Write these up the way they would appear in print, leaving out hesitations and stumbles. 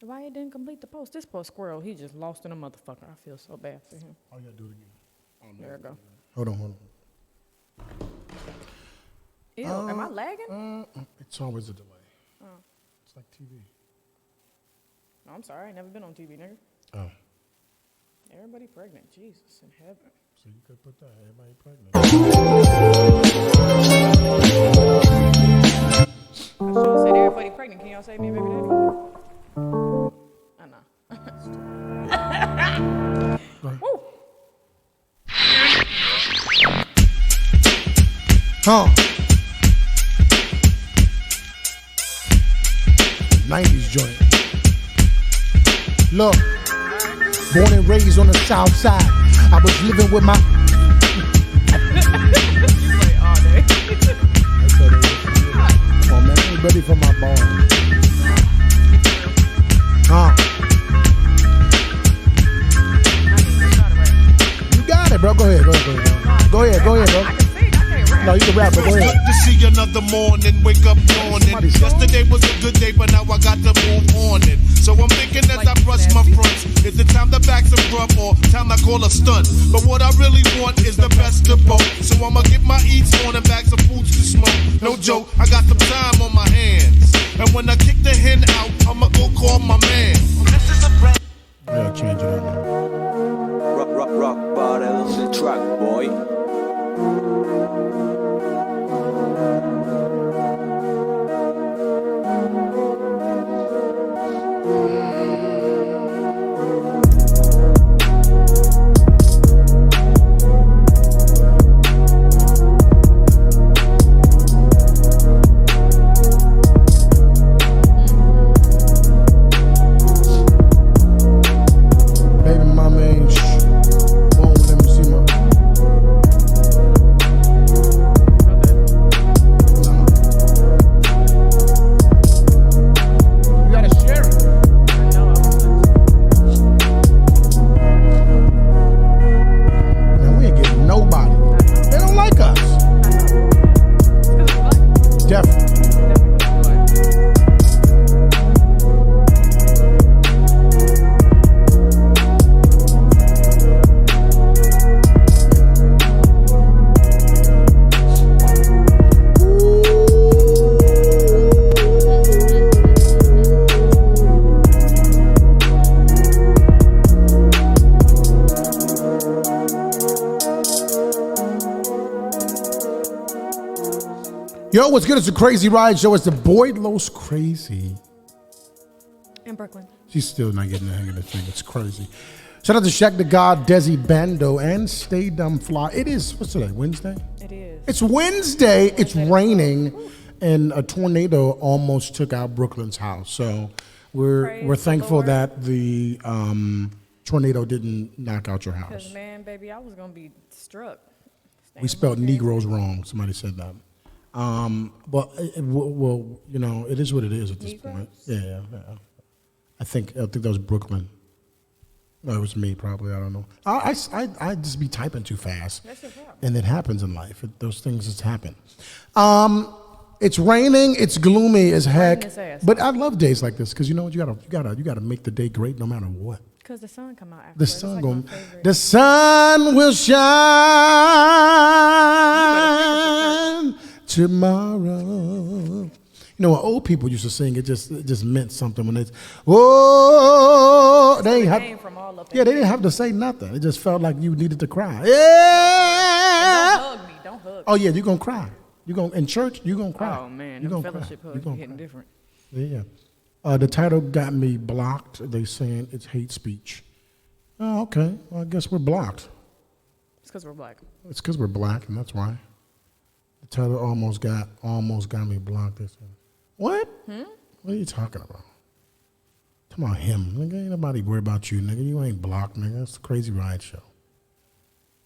Why he didn't complete the post? This poor squirrel, he just lost in a motherfucker. I feel so bad for him. Oh, you gotta do it again. Oh, no. There we go. Hold on. Ew, am I lagging? It's always a delay. Oh. It's like TV. No, I'm sorry. I ain't never been on TV, nigga. Oh. Everybody pregnant. Jesus in heaven. So you could put that. Everybody pregnant. I should have said everybody pregnant. Can y'all say me, baby daddy? I know. Woo. Huh. 90s joint. Look, born and raised on the south side. I was living with my. You play all day. Come on, man. I ain't ready for my ball. Huh. You got it, bro. Go ahead, bro. Go ahead, bro. I can sing. I can't rap. No, you can rap, but go ahead. To see another morning, wake up yawning. Yesterday was a good day, but now I got to move on it. So I'm thinking as I brush my fronts, is it time to back some grub or time to call a stunt? But what I really want is the best of both. So I'ma get my eats on and back some foods to smoke. No joke, I got some time on my hands. And when I kick the hen out, I'ma go call my man. This is a brand. Yeah, change it up, man. Rock bottle on the track, boy. Baby mama ain't won't let me see my. You gotta share it. Man, we ain't getting nobody. They don't like us. Definitely. Yo, what's good? It's a Crazy Ride Show. It's the Boyloscrazy. In Brooklyn. She's still not getting the hang of the thing. It's crazy. Shout out to Shaq the God, Desi Bando, and Stay Dumb Fly. It is, what's today, Wednesday? It is. It's Wednesday. It's raining, and a tornado almost took out Brooklyn's house. So we're Praise the thankful Lord. that the tornado didn't knock out your house. Because, man, baby, I was going to be struck. We spelled Negroes wrong. Somebody said that. But well, you know, it is what it is at this Negroes? point. Yeah. I think that was Brooklyn. No, it was me probably. I don't know. I just be typing too fast, That's your problem. and it happens in life. Those things just happen. It's raining. It's gloomy as heck. his ass But I love days like this because you know what? You gotta make the day great no matter what. Because the sun come out after. The sun the sun will shine tomorrow. You know, when old people used to sing, it just meant something when they, oh, they ain't came from all up yeah, they didn't have to say nothing. It just felt like you needed to cry. Yeah. Don't hug me. Don't hug me. Oh yeah, you're gonna cry. You gonna in church, you gonna cry. Oh, man. You Them gonna fellowship cry. hugs You gonna hitting cry. different. Yeah. The title got me blocked. They saying it's hate speech. Oh, okay. Well, I guess we're blocked. It's because we're black. It's because we're black, and that's why. The title almost got me blocked. They said, what? What are you talking about? Talking about him. Nigga, ain't nobody worried about you, nigga. You ain't blocked, nigga. It's the Crazy Ride Show.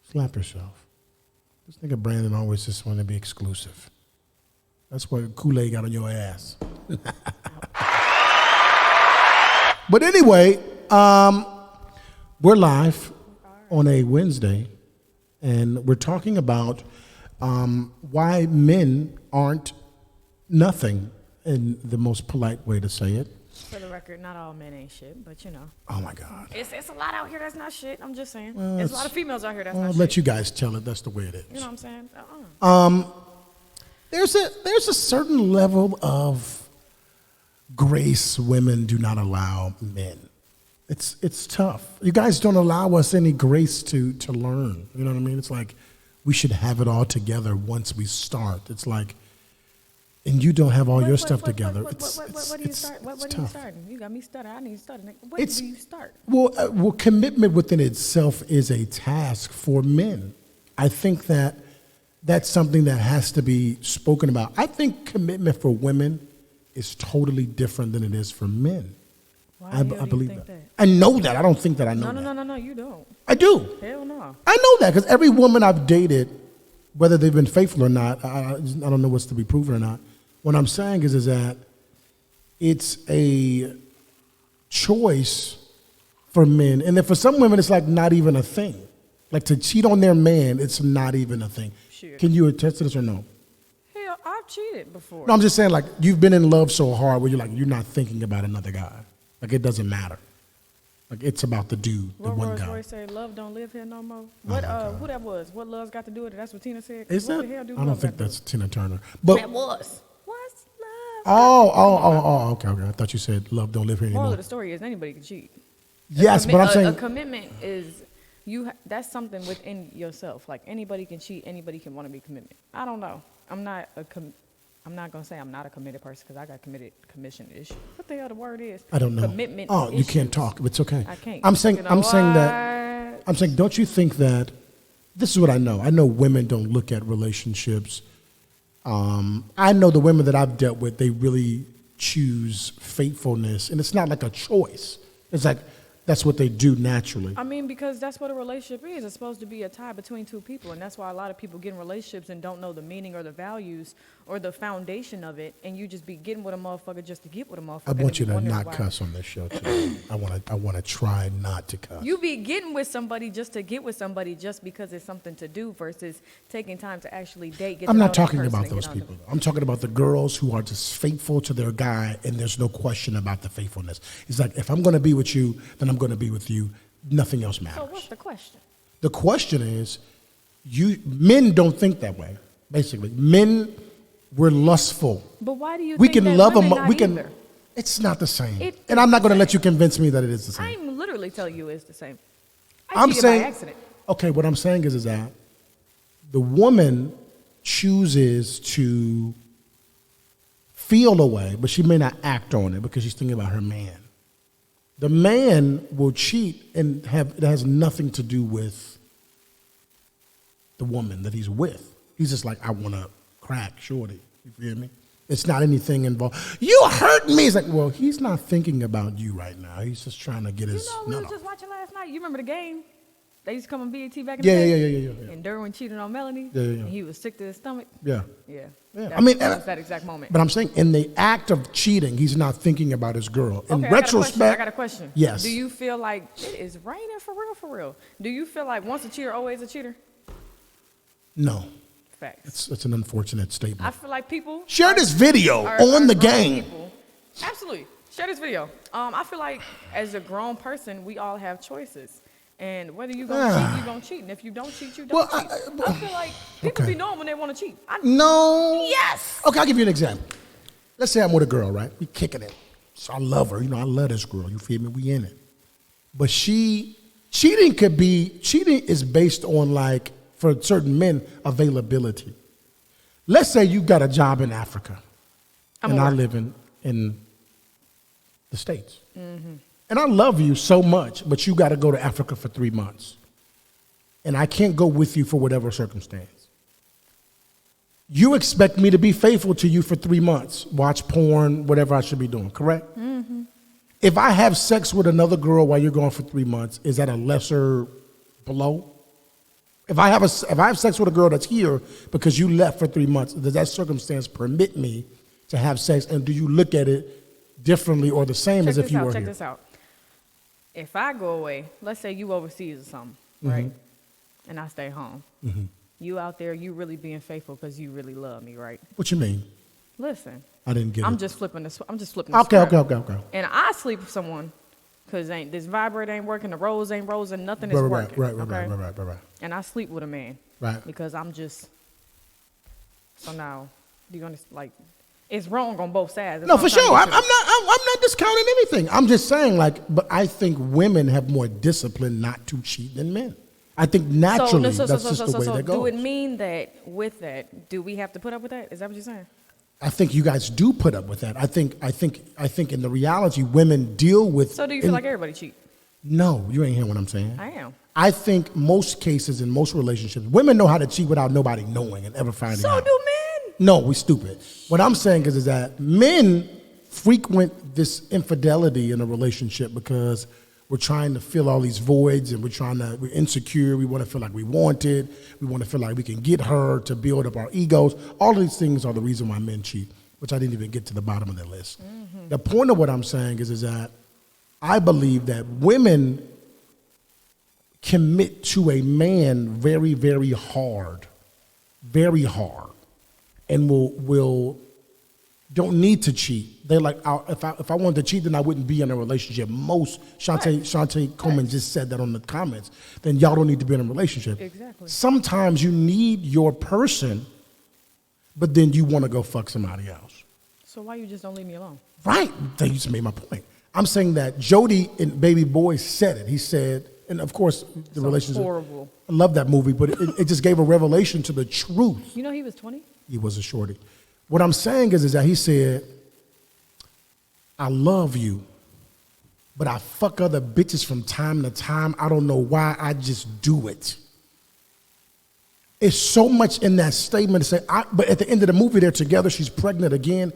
Slap yourself. This nigga Brandon always just want to be exclusive. That's what Kool-Aid got on your ass. But anyway, we're live on a Wednesday, and we're talking about why men aren't nothing, in the most polite way to say it. For the record, not all men ain't shit, but you know. Oh my God. It's a lot out here that's not shit. I'm just saying. Well, There's a lot of females out here that's I'll not let shit. you guys tell it. That's the way it is. You know what I'm saying? There's a certain level of grace women do not allow men. It's tough. You guys don't allow us any grace to learn. You know what I mean? It's like we should have it all together once we start. It's like, and you don't have all your stuff together. What do you start? What are you starting? You got me stutter. I need to stutter. What do you start? Well, commitment within itself is a task for men. I think that's something that has to be spoken about. I think commitment for women is totally different than it is for men. Why I do you believe think that. I know that. I don't think that I know that. No, you don't. I do. Hell no. I know that because every woman I've dated, whether they've been faithful or not, I don't know what's to be proven or not. What I'm saying is that it's a choice for men. And then for some women, it's like not even a thing. Like to cheat on their man, it's not even a thing. Sure. Can you attest to this or no? Hell, I've cheated before. No, I'm just saying like you've been in love so hard where you're not thinking about another guy. Like it doesn't matter. Like it's about the dude, the what one Rolls guy. Royce say, love don't live here no more. What who that was? What love's got to do with it? That's what Tina said. Is what that? the hell do I don't love think got to do that's Tina Turner. with But it? That was. What's love? okay. I thought you said love don't live here Moral anymore. of the story is anybody can cheat. Yes, but I'm a saying commitment is that's something within yourself. Like anybody can cheat, anybody can want to be committed. I don't know. I'm not gonna say I'm not a committed person because I got commission issues. What the hell the word is? I don't know. Commitment. Oh, you can't issues. talk. It's okay. I can't. I'm saying You know that. what? I'm saying, don't you think that? This is what I know. I know women don't look at relationships. I know the women that I've dealt with, they really choose faithfulness, and it's not like a choice. It's like that's what they do naturally. I mean, because that's what a relationship is. It's supposed to be a tie between two people, and that's why a lot of people get in relationships and don't know the meaning or the values or the foundation of it, and you just be getting with a motherfucker just to get with a motherfucker. I want you to wondering not why. cuss on this show today. I want to try not to cuss. You be getting with somebody just to get with somebody just because it's something to do versus taking time to actually date. I'm not talking about those people. I'm talking about the girls who are just faithful to their guy, and there's no question about the faithfulness. It's like, if I'm going to be with you, then I'm going to be with you. Nothing else matters. So what's the question? The question is, men don't think that way. Basically, men, we're lustful. But why do you We think can that love women them. not We can. either? It's not the same. It And is I'm not the going to let same. you convince me that it is the same. I'm literally telling you it's the same. I'm cheated saying, by accident. okay, what I'm saying is that the woman chooses to feel a way, but she may not act on it because she's thinking about her man. The man will cheat and it has nothing to do with the woman that he's with. He's just like, I want to crack shorty. You feel me? It's not anything involved. You hurt me. It's like, well, he's not thinking about you right now. He's just trying to get his You know, we nut was off. just watching last night. You remember the game? They used to come on BET back in Yeah, the day. yeah. And Derwin cheated on Melanie. Yeah. And he was sick to his stomach. Yeah. Yeah. Yeah. That was that exact moment. But I'm saying in the act of cheating, he's not thinking about his girl. In Okay, retrospect, I got a question. Yes. Do you feel like it is raining for real, for real? Do you feel like once a cheater, always a cheater? No. Facts. It's an unfortunate I statement. feel like people Share this video are on the grown game. people. Absolutely. Share this video. I feel like as a grown person, we all have choices. And whether you're going to cheat, you're going to cheat. And if you don't cheat, you don't Well, cheat. I feel like people okay. be knowing when they want to cheat. No. Yes. Okay, I'll give you an example. Let's say I'm with a girl, right? We kicking it. So I love her. You know, I love this girl. You feel me? We in it. But cheating is based on, like, for certain men, availability. Let's say you got a job in Africa. And I live in the States. Mm-hmm. And I love you so much, but you got to go to Africa for 3 months. And I can't go with you for whatever circumstance. You expect me to be faithful to you for 3 months, watch porn, whatever I should be doing, correct? Mm-hmm. If I have sex with another girl while you're gone for 3 months, is that a lesser blow? If I have sex with a girl that's here because you left for 3 months, does that circumstance permit me to have sex? And do you look at it differently or the same as if you were Check here? this out. If I go away, let's say you overseas or something, right? And I stay home. You out there, you really being faithful because you really love me, right? What you mean? Listen. I didn't get it. I'm just flipping the Okay. script. And I sleep with someone because this vibrator ain't working, the rose ain't rosing, nothing is working. Right. And I sleep with a man. Right. Because I'm just. So now, do you understand? Like, it's wrong on both sides. No, for sure. I'm not discounting anything. I'm just saying, like, but I think women have more discipline not to cheat than men. I think naturally that's just the way that goes. Do it mean that with that, do we have to put up with that? Is that what you're saying? I think you guys do put up with that. I think in the reality, women deal with. So do you feel like everybody cheat? No, you ain't hearing what I'm saying. I am. I think most cases in most relationships, women know how to cheat without nobody knowing and ever finding out. So do men. No, we stupid. What I'm saying is that men frequent this infidelity in a relationship because we're trying to fill all these voids and we're insecure. We want to feel like we wanted. We want to feel like we can get her to build up our egos. All of these things are the reason why men cheat, which I didn't even get to the bottom of the list. Mm-hmm. The point of what I'm saying is that I believe that women commit to a man very, very hard, and will don't need to cheat. They're like, if I wanted to cheat, then I wouldn't be in a relationship. Shantae Coleman just said that on the comments. Then y'all don't need to be in a relationship. Exactly. Sometimes you need your person, but then you want to go fuck somebody else. So why you just don't leave me alone? Right. You just made my point. I'm saying that Jody and Baby Boy said it. He said, and of course, the relationship. Horrible. I love that movie, but it just gave a revelation to the truth. You know he was 20? He was a shorty. What I'm saying is that he said, I love you, but I fuck other bitches from time to time. I don't know why, I just do it. It's so much in that statement to say, but at the end of the movie, they're together, she's pregnant again.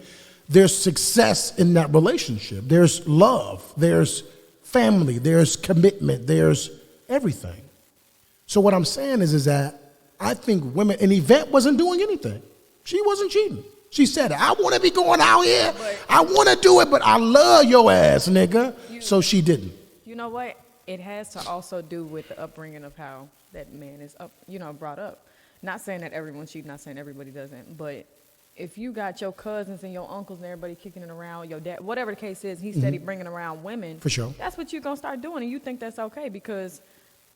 There's success in that relationship. There's love, there's family, there's commitment, there's everything. So what I'm saying is that I think women, and Yvette wasn't doing anything. She wasn't cheating. She said, I want to be going out here. I want to do it, but I love your ass, nigga. So she didn't. You know what? It has to also do with the upbringing of how that man is brought up. Not saying that everyone cheats, not saying everybody doesn't, but if you got your cousins and your uncles and everybody kicking it around, your dad, whatever the case is, he's steady bringing around women. For sure. That's what you're going to start doing, and you think that's okay because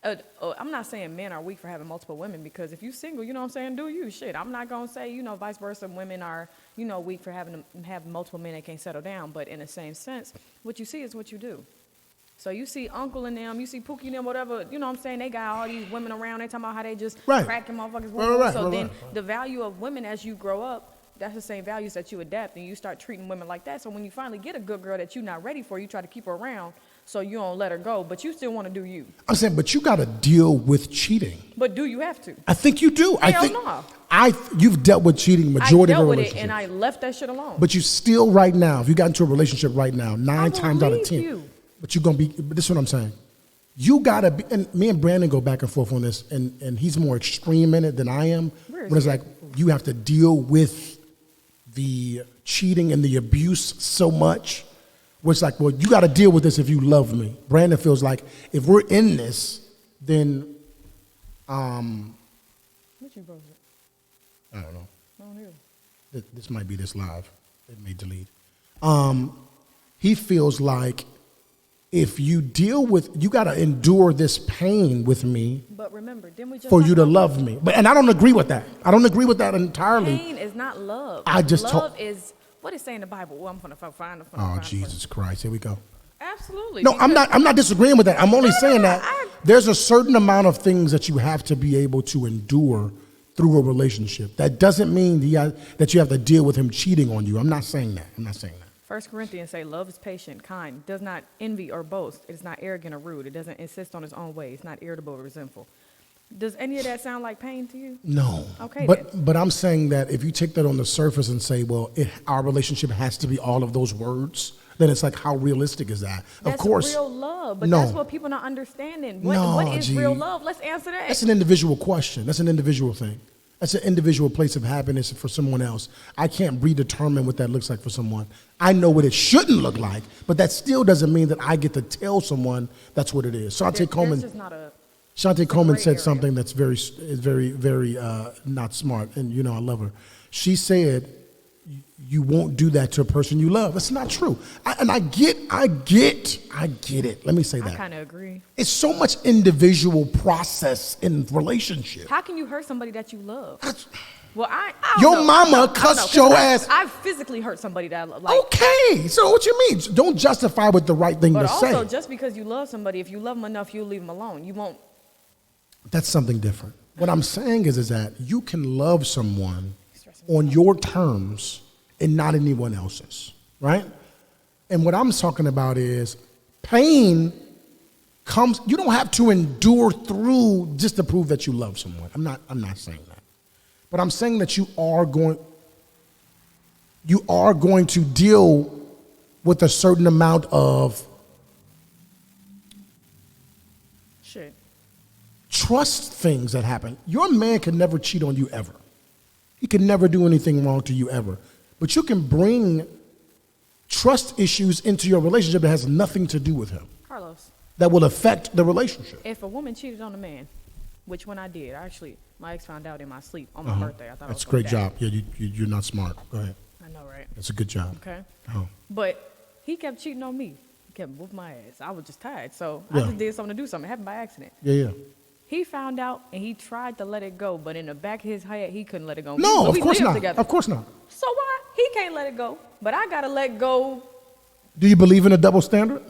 I'm not saying men are weak for having multiple women because if you're single, you know what I'm saying, do you. Shit, I'm not going to say, vice versa, women are, weak for having to have multiple men that can't settle down. But in the same sense, what you see is what you do. So you see Uncle and them, you see Pookie and them, whatever, you know what I'm saying, they got all these women around, they talking about how they just cracking motherfuckers. Right. The value of women as you grow up, that's the same values that you adapt and you start treating women like that. So when you finally get a good girl that you're not ready for, you try to keep her around so you don't let her go, but you still want to do you. I'm saying, but you got to deal with cheating. But do you have to? I think you do. No. You've dealt with cheating majority of your relationships. I dealt with it and I left that shit alone. But you still right now, if you got into a relationship right now, 9 times out of 10. But you're going to be, but this is what I'm saying. You got to be, and me and Brandon go back and forth on this, and he's more extreme in it than I am. But it's like, you have to deal with the cheating and the abuse so much, where it's like, well, you got to deal with this if you love me. Brandon feels like if we're in this, then, what you posted? I don't know. I don't hear. This might be this live. It may delete. He feels like if you deal with, you got to endure this pain with me. But remember, didn't we just for you to love me? And I don't agree with that. I don't agree with that entirely. Pain is not love. Love is what it say in the Bible. Well, I'm gonna find it. Oh, Jesus Christ! Here we go. Absolutely. No, I'm not disagreeing with that. I'm only saying that there's a certain amount of things that you have to be able to endure through a relationship. That doesn't mean that you have to deal with him cheating on you. I'm not saying that. 1 Corinthians say, love is patient, kind, does not envy or boast. It is not arrogant or rude. It doesn't insist on its own way. It's not irritable or resentful. Does any of that sound like pain to you? No. Okay. But I'm saying that if you take that on the surface and say, well, our relationship has to be all of those words, then it's like, how realistic is that? That's of course. Real love, but that's what people are not understanding. What is real love? Let's answer that. That's an individual question. That's an individual thing. That's an individual place of happiness for someone else. I can't predetermine what that looks like for someone. I know what it shouldn't look like, but that still doesn't mean that I get to tell someone that's what it is. Shantae Coleman said something that's very not smart, and I love her. She said, you won't do that to a person you love. It's not true. I get it. Let me say that. I kind of agree. It's so much individual process in relationship. How can you hurt somebody that you love? Well, Your mama cussed your ass. I've physically hurt somebody that I love. Okay, so what you mean? Don't justify with the right thing to say. But also, just because you love somebody, if you love them enough, you'll leave them alone. You won't. That's something different. What I'm saying is that you can love someone on your terms and not anyone else's, right? And what I'm talking about is pain comes, you don't have to endure through just to prove that you love someone. I'm not saying that. But I'm saying that you are going to deal with a certain amount of shit. Trust things that happen. Your man can never cheat on you ever. He can never do anything wrong to you ever. But you can bring trust issues into your relationship that has nothing to do with him. Carlos. That will affect the relationship. If a woman cheated on a man, which when I did, actually, my ex found out in my sleep on my birthday. I thought That's it a great was job. Yeah, you're not smart. Go ahead. I know, right? That's a good job. Okay. Oh. But he kept cheating on me. He kept whooping my ass. I was just tired. So Yeah. I just did something to do something. It happened by accident. Yeah. He found out and he tried to let it go, but in the back of his head, he couldn't let it go. No, of We course lived not. together. Of course not. So why? He can't let it go, but I gotta let go. Do you believe in a double standard?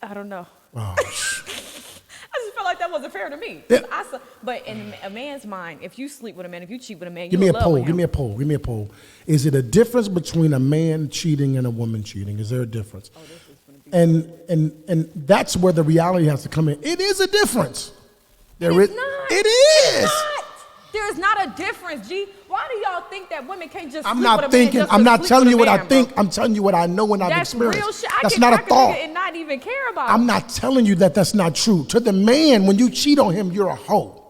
I don't know. Oh, I just felt like that wasn't fair to me. Yeah. But in a man's mind, if you sleep with a man, if you cheat with a man, give you me a in love poll. with him. Give me a poll. Is it a difference between a man cheating and a woman cheating? Is there a difference? Oh, this is gonna be. And that's where the reality has to come in. It is a difference. There is. It's not. It It's is. not. There is not a difference, G. Why do y'all think that women can't just I'm sleep not with a man thinking. just I'm to not sleep telling with you a what I man, think. bro? I'm telling you what I know and I've That's experienced. real shit. That's I not a could thought. and not even care about I'm it. not telling you that that's not true. To the man, when you cheat on him, you're a hoe.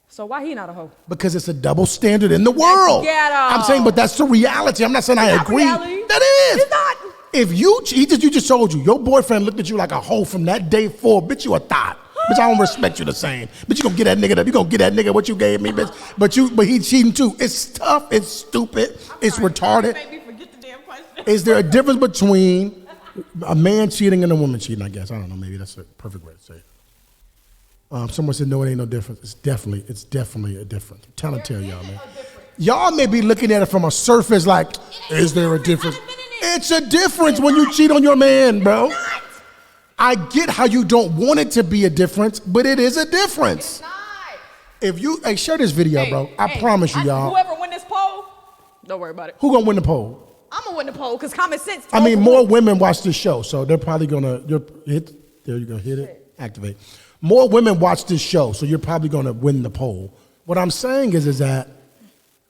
So why he not a hoe? Because it's a double standard in the world. ghetto. I'm saying, but that's the reality. I'm not saying I Not agree. reality. That is. It's not. If you just told you, your boyfriend looked at you like a hoe from that day forward, bitch, you a thought. Bitch, I don't respect you the same. Bitch, you gonna get that nigga up. You gonna get that nigga what you gave me, bitch. But he cheating too. It's tough. It's stupid. It's retarded. Made me forget the damn question. Is there a difference between a man cheating and a woman cheating? I guess I don't know. Maybe that's a perfect way to say it. Someone said no, it ain't no difference. It's definitely a difference. I'm trying to tell y'all, man. Y'all may be looking at it from a surface like, is there a difference? It's a difference when you cheat on your man, bro. I get how you don't want it to be a difference, but it is a difference. If you, share this video, bro. I promise you, y'all. Whoever win this poll, don't worry about it. Who gonna win the poll? I'm gonna win the poll because common sense. I mean, more women watch this show, so they're probably gonna hit. There you go, hit it, activate. More women watch this show, so you're probably gonna win the poll. What I'm saying is that,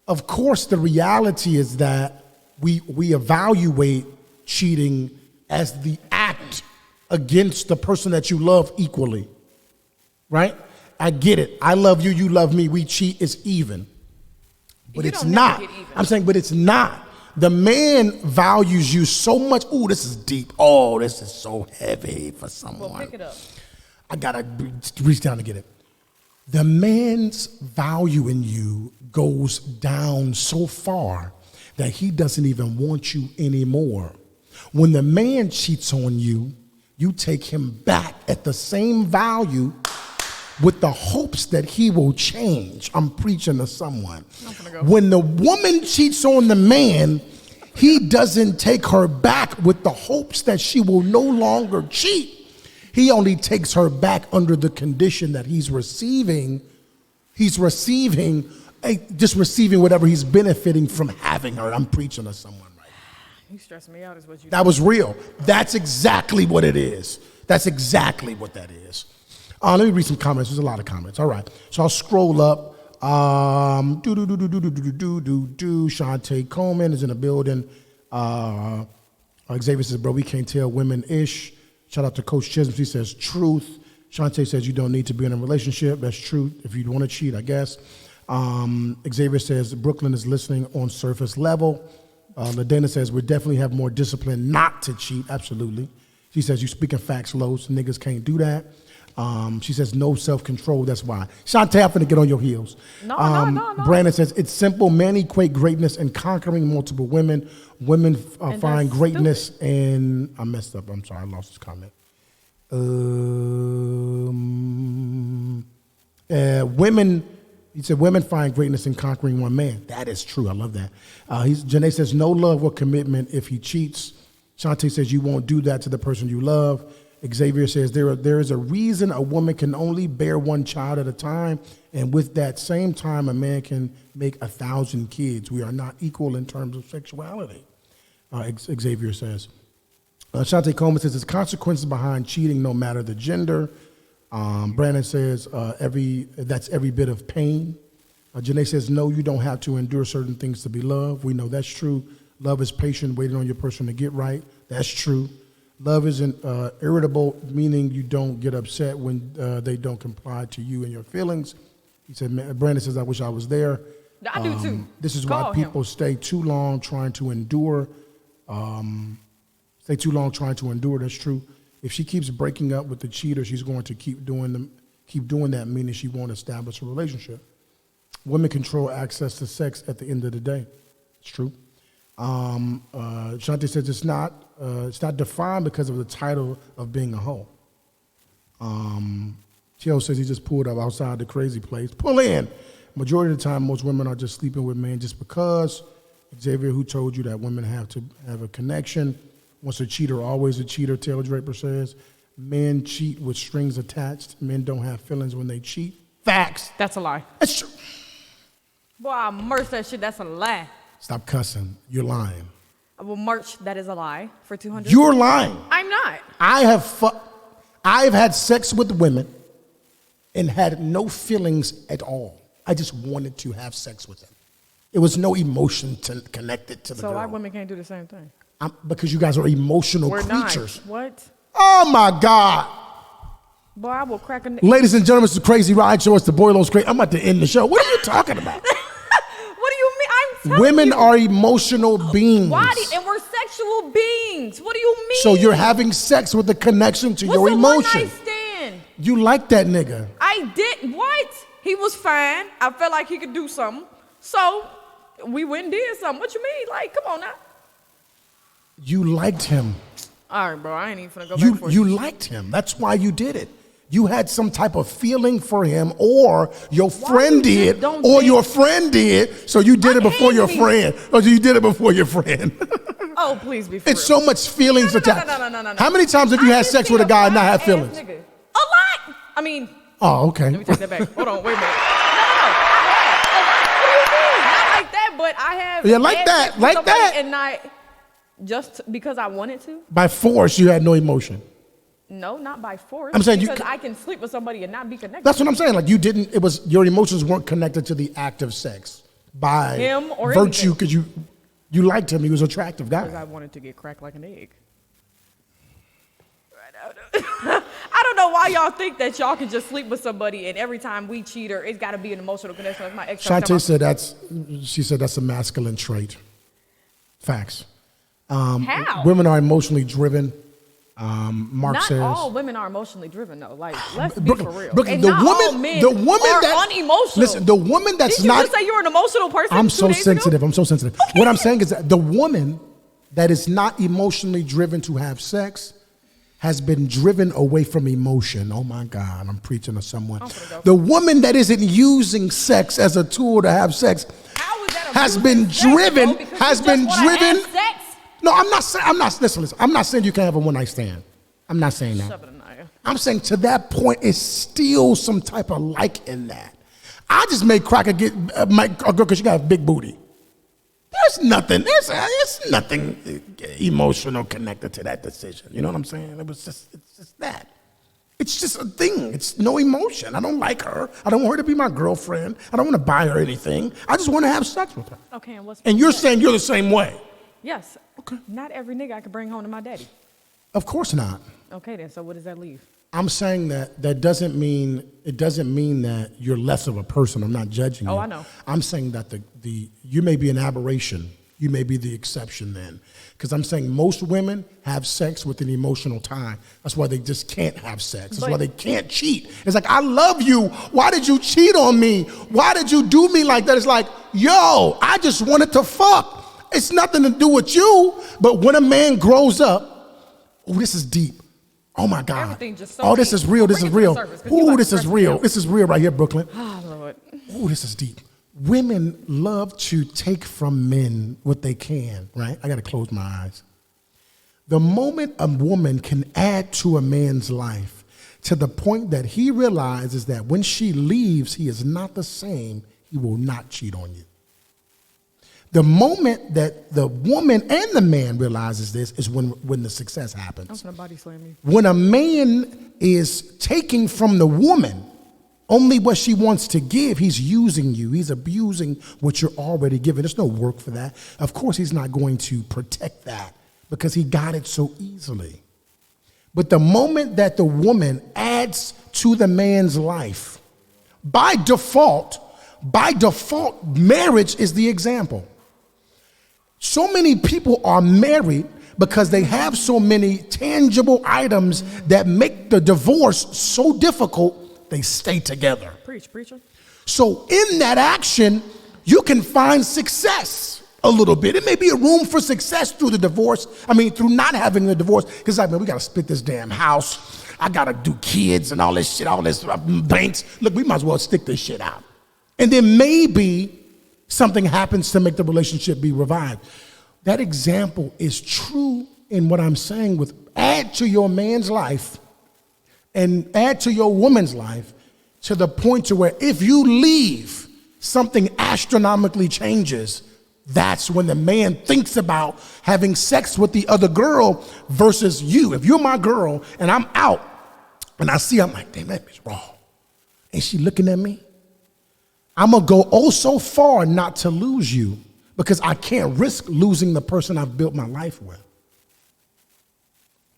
of course, the reality is that we evaluate cheating as the act against the person that you love equally, right? I get it. I love you, you love me. We cheat, it's even. But You it's don't never not. get even. I'm saying, but it's not. The man values you so much. Ooh, this is deep. Oh, this is so heavy for someone. Well, pick it up. I gotta reach down to get it. The man's value in you goes down so far that he doesn't even want you anymore. When the man cheats on you, you take him back at the same value with the hopes that he will change. I'm preaching to someone. When the woman cheats on the man, he doesn't take her back with the hopes that she will no longer cheat. He only takes her back under the condition that he's receiving whatever he's benefiting from having her. I'm preaching to someone right now. You stress me out is what you. That was real. That's exactly what it is. That's exactly what that is. Let me read some comments. There's a lot of comments. All right. So I'll scroll up. Shantae Coleman is in the building. Xavier says, bro, we can't tell women-ish. Shout out to Coach Chisholm. He says, truth. Shantae says, you don't need to be in a relationship. That's true. If you want to cheat, I guess. Xavier says, Brooklyn is listening on surface level. LaDana says, we definitely have more discipline not to cheat. Absolutely. She says, you speaking facts, Los. Niggas can't do that. She says no self-control. That's why. Shantae, I'm finna get on your heels. No. Brandon says it's simple. Men equate greatness in conquering multiple women. Women find greatness in. I messed up. I'm sorry. I lost this comment. Women. He said women find greatness in conquering one man. That is true. I love that. Janae says no love or commitment if he cheats. Shantae says you won't do that to the person you love. Xavier says there is a reason a woman can only bear one child at a time, and with that same time, a man can make 1,000 kids. We are not equal in terms of sexuality, Xavier says. Shantae Coleman says there's consequences behind cheating no matter the gender. Brandon says that's every bit of pain. Janae says no, you don't have to endure certain things to be loved. We know that's true. Love is patient, waiting on your person to get right. That's true. Love isn't irritable, meaning you don't get upset when they don't comply to you and your feelings. He said, Brandon says, I wish I was there. I do too. This is why people stay too long trying to endure. That's true. If she keeps breaking up with the cheater, she's going to keep doing that, meaning she won't establish a relationship. Women control access to sex at the end of the day. It's true. Shantae says it's not defined because of the title of being a hoe. Chio says he just pulled up outside the crazy place. Pull in. Majority of the time, most women are just sleeping with men just because. Xavier, who told you that women have to have a connection? Once a cheater, always a cheater, Taylor Draper says. Men cheat with strings attached. Men don't have feelings when they cheat. Facts. That's a lie. That's true. Boy, I merch that shit. That's a lie. Stop cussing. You're lying. I will merch that is a lie for 200. You're lying. I'm not. I've had sex with women and had no feelings at all. I just wanted to have sex with them. It was no emotion connected to the girl. So why women can't do the same thing? Because you guys are emotional We're creatures. not. What? Oh my God. Boy, I will crack a... Ladies and gentlemen, it's the Crazy Ride Show. It's the Boyloscrazy. I'm about to end the show. What are you talking about? What do you mean? I'm telling Women you. are emotional beings. And we're sexual beings. What do you mean? So you're having sex with a connection to your emotion. What's a one-night stand? You like that nigga. I did. What? He was fine. I felt like he could do something. So we went and did something. What you mean? Like, come on now. You liked him. All right, bro. I ain't even finna go back for You liked him. That's why you did it. You had some type of feeling for him, or your friend did, or your friend did, so you did it before your friend. Or you did it before your friend. Oh, please be for It's real. so much feelings attached. No. How many times have you had sex with a guy and not have feelings? A lot. I mean, Oh, okay. let me take that back. Hold on, wait a minute. No. I have. What do you mean? Not like that, but I have. Yeah, like had that, sex with like somebody that. And not just because I wanted to. By force, you had no emotion. No, not by force. I'm saying because I can sleep with somebody and not be connected. That's what I'm saying. Like you didn't. It was your emotions weren't connected to the act of sex by him or virtue because you liked him. He was an attractive Because guy. I wanted to get cracked like an egg. I don't know why y'all think that y'all can just sleep with somebody and every time we cheat or it's got to be an emotional connection. Like my ex. Shantae said she said that's a masculine trait. Facts. How? Women are emotionally driven. Mark Not says. all women are emotionally driven though. Like, let's be Brooklyn, for real. Brooklyn, And the not woman, all men the woman are that unemotional. Listen, the woman that's Did you not. just say you're an emotional person? I'm 2 so days sensitive. ago? I'm so sensitive. What I'm saying is that the woman that is not emotionally driven to have sex has been driven away from emotion. Oh my God, I'm preaching to someone. The woman that isn't using sex as a tool to have sex How is that has abusing been sex, driven. bro? Because Has you been just wanna driven. have sex? No, I'm not saying. Listen. I'm not saying you can't have a one night stand. I'm not saying that. Shove it in there. I'm saying to that point, it's still some type of like in that. I just made Cracker get a girl because she got a big booty. There's nothing. There's nothing emotional connected to that decision. You know what I'm saying? It's just that. It's just a thing. It's no emotion. I don't like her. I don't want her to be my girlfriend. I don't want to buy her anything. I just want to have sex with her. Okay, and what's And you're sex? saying you're the same way. Yes. Okay. Not every nigga I can bring home to my daddy. Of course not. Okay, then. So what does that leave? I'm saying that doesn't mean that you're less of a person. I'm not judging you. Oh, I know. I'm saying that you may be an aberration You may be the exception then. Because I'm saying most women have sex with an emotional tie. That's why they just can't have sex. That's why they can't cheat. It's like, I love you. Why did you cheat on me? Why did you do me like that? It's like, yo, I just wanted to fuck. It's nothing to do with you. But when a man grows up, oh, this is deep. Oh my God. Everything just so oh, this deep. is real. This is real. Ooh, this is real. Out. This is real right here, Brooklyn. Oh, Lord. Ooh, this is deep. Women love to take from men what they can, right? I got to close my eyes. The moment a woman can add to a man's life to the point that he realizes that when she leaves, he is not the same, he will not cheat on you. The moment that the woman and the man realizes this is when the success happens. I'm gonna body slam you. When a man is taking from the woman only what she wants to give, he's using you. He's abusing what you're already giving. There's no work for that. Of course, he's not going to protect that because he got it so easily. But the moment that the woman adds to the man's life, by default, marriage is the example. So many people are married because they have so many tangible items that make the divorce so difficult, they stay together. Preach, preacher. So in that action, you can find success a little bit. It may be a room for success through the divorce. I mean, through not having the divorce. Because I mean, we got to split this damn house. I got to do kids and all this shit, all this banks. Look, we might as well stick this shit out. And then maybe something happens to make the relationship be revived. That example is true in what I'm saying with add to your man's life and add to your woman's life to the point to where if you leave, something astronomically changes. That's when the man thinks about having sex with the other girl versus you. If you're my girl and I'm out and I see, I'm like, damn, that bitch wrong. Ain't she looking at me? I'm gonna go oh so far not to lose you because I can't risk losing the person I've built my life with.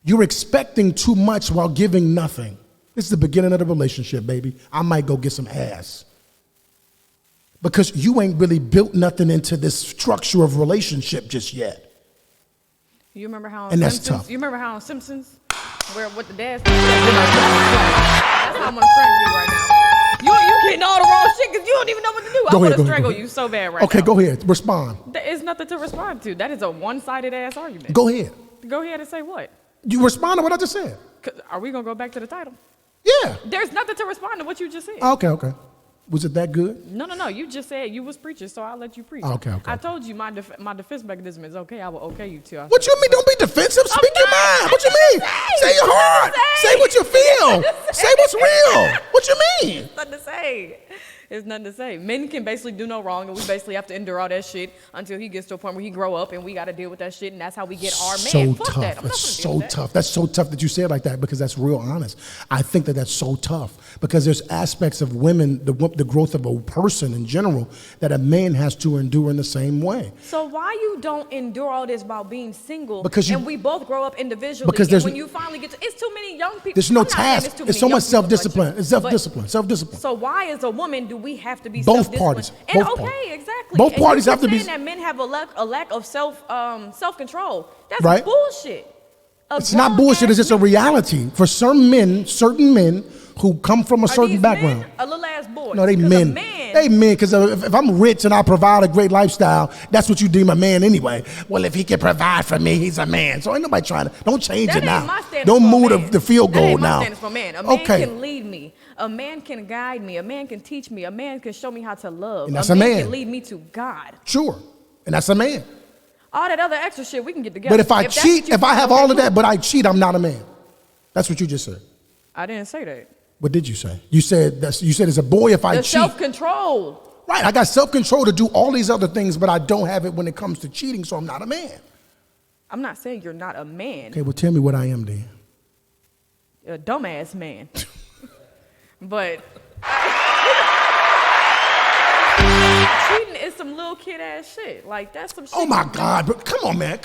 You're expecting too much while giving nothing. This is the beginning of the relationship, baby. I might go get some ass. Because you ain't really built nothing into this structure of relationship just yet. You remember how And that's Simpsons, tough. You remember how on Simpsons, where with the dads, that's how I'm gonna strangle you right now. You getting all the wrong shit because you don't even know what to do. I'm gonna strangle you so bad right now. Okay, go ahead. Respond. There is nothing to respond to. That is a one-sided ass argument. Go ahead. Go ahead and say what? You respond to what I just said. Are we gonna go back to the title? Yeah. There's nothing to respond to what you just said. Okay. Was it that good? No. You just said you was preaching, so I'll let you preach. Okay. I told you my defense mechanism is okay. I will okay you too. What you mean? Don't be defensive. Speak your mind. What you mean? Say your heart. Say what you feel. Say what's real. What you mean? Nothing to say. There's nothing to say. Men can basically do no wrong, and we basically have to endure all that shit until he gets to a point where he grow up, and we got to deal with that shit, and that's how we get our man. Fuck tough. that. I'm not That's gonna deal so with that. tough. That's so tough that you say it like that because that's real honest. I think that that's so tough because there's aspects of women, the growth of a person in general, that a man has to endure in the same way. So why you don't endure all this about being single and we both grow up individually? Because and when you finally get to, it's too many young people. There's no task. It's so much self-discipline. It's self-discipline. So why as a woman do we have to be both parties? And both okay, parties. exactly. Both and parties have to be. Saying that men have a lack of self-control. That's right? bullshit. It's not bullshit. It's just a reality for certain men who come from a certain background. Men, a little ass boy. No, they men. They men, because if I'm rich and I provide a great lifestyle, that's what you deem a man anyway. Well, if he can provide for me, he's a man. So ain't nobody trying to. Don't change it now. Don't move the field goal now. That ain't my standards for a man. A man can lead me. A man can guide me. A man can teach me. A man can show me how to love. And that's a man. Man can lead me to God. Sure, and that's a man. All that other extra shit we can get together. But if I cheat, if I have all of that, but I cheat, I'm not a man. That's what you just said. I didn't say that. What did you say? You said as a boy, if I cheat. Self-control. Right, I got self-control to do all these other things, but I don't have it when it comes to cheating, so I'm not a man. I'm not saying you're not a man. Okay, well, tell me what I am then. A dumbass man. But cheating is some little kid ass shit. Like that's some shit. Oh my God, bro. Come on, man.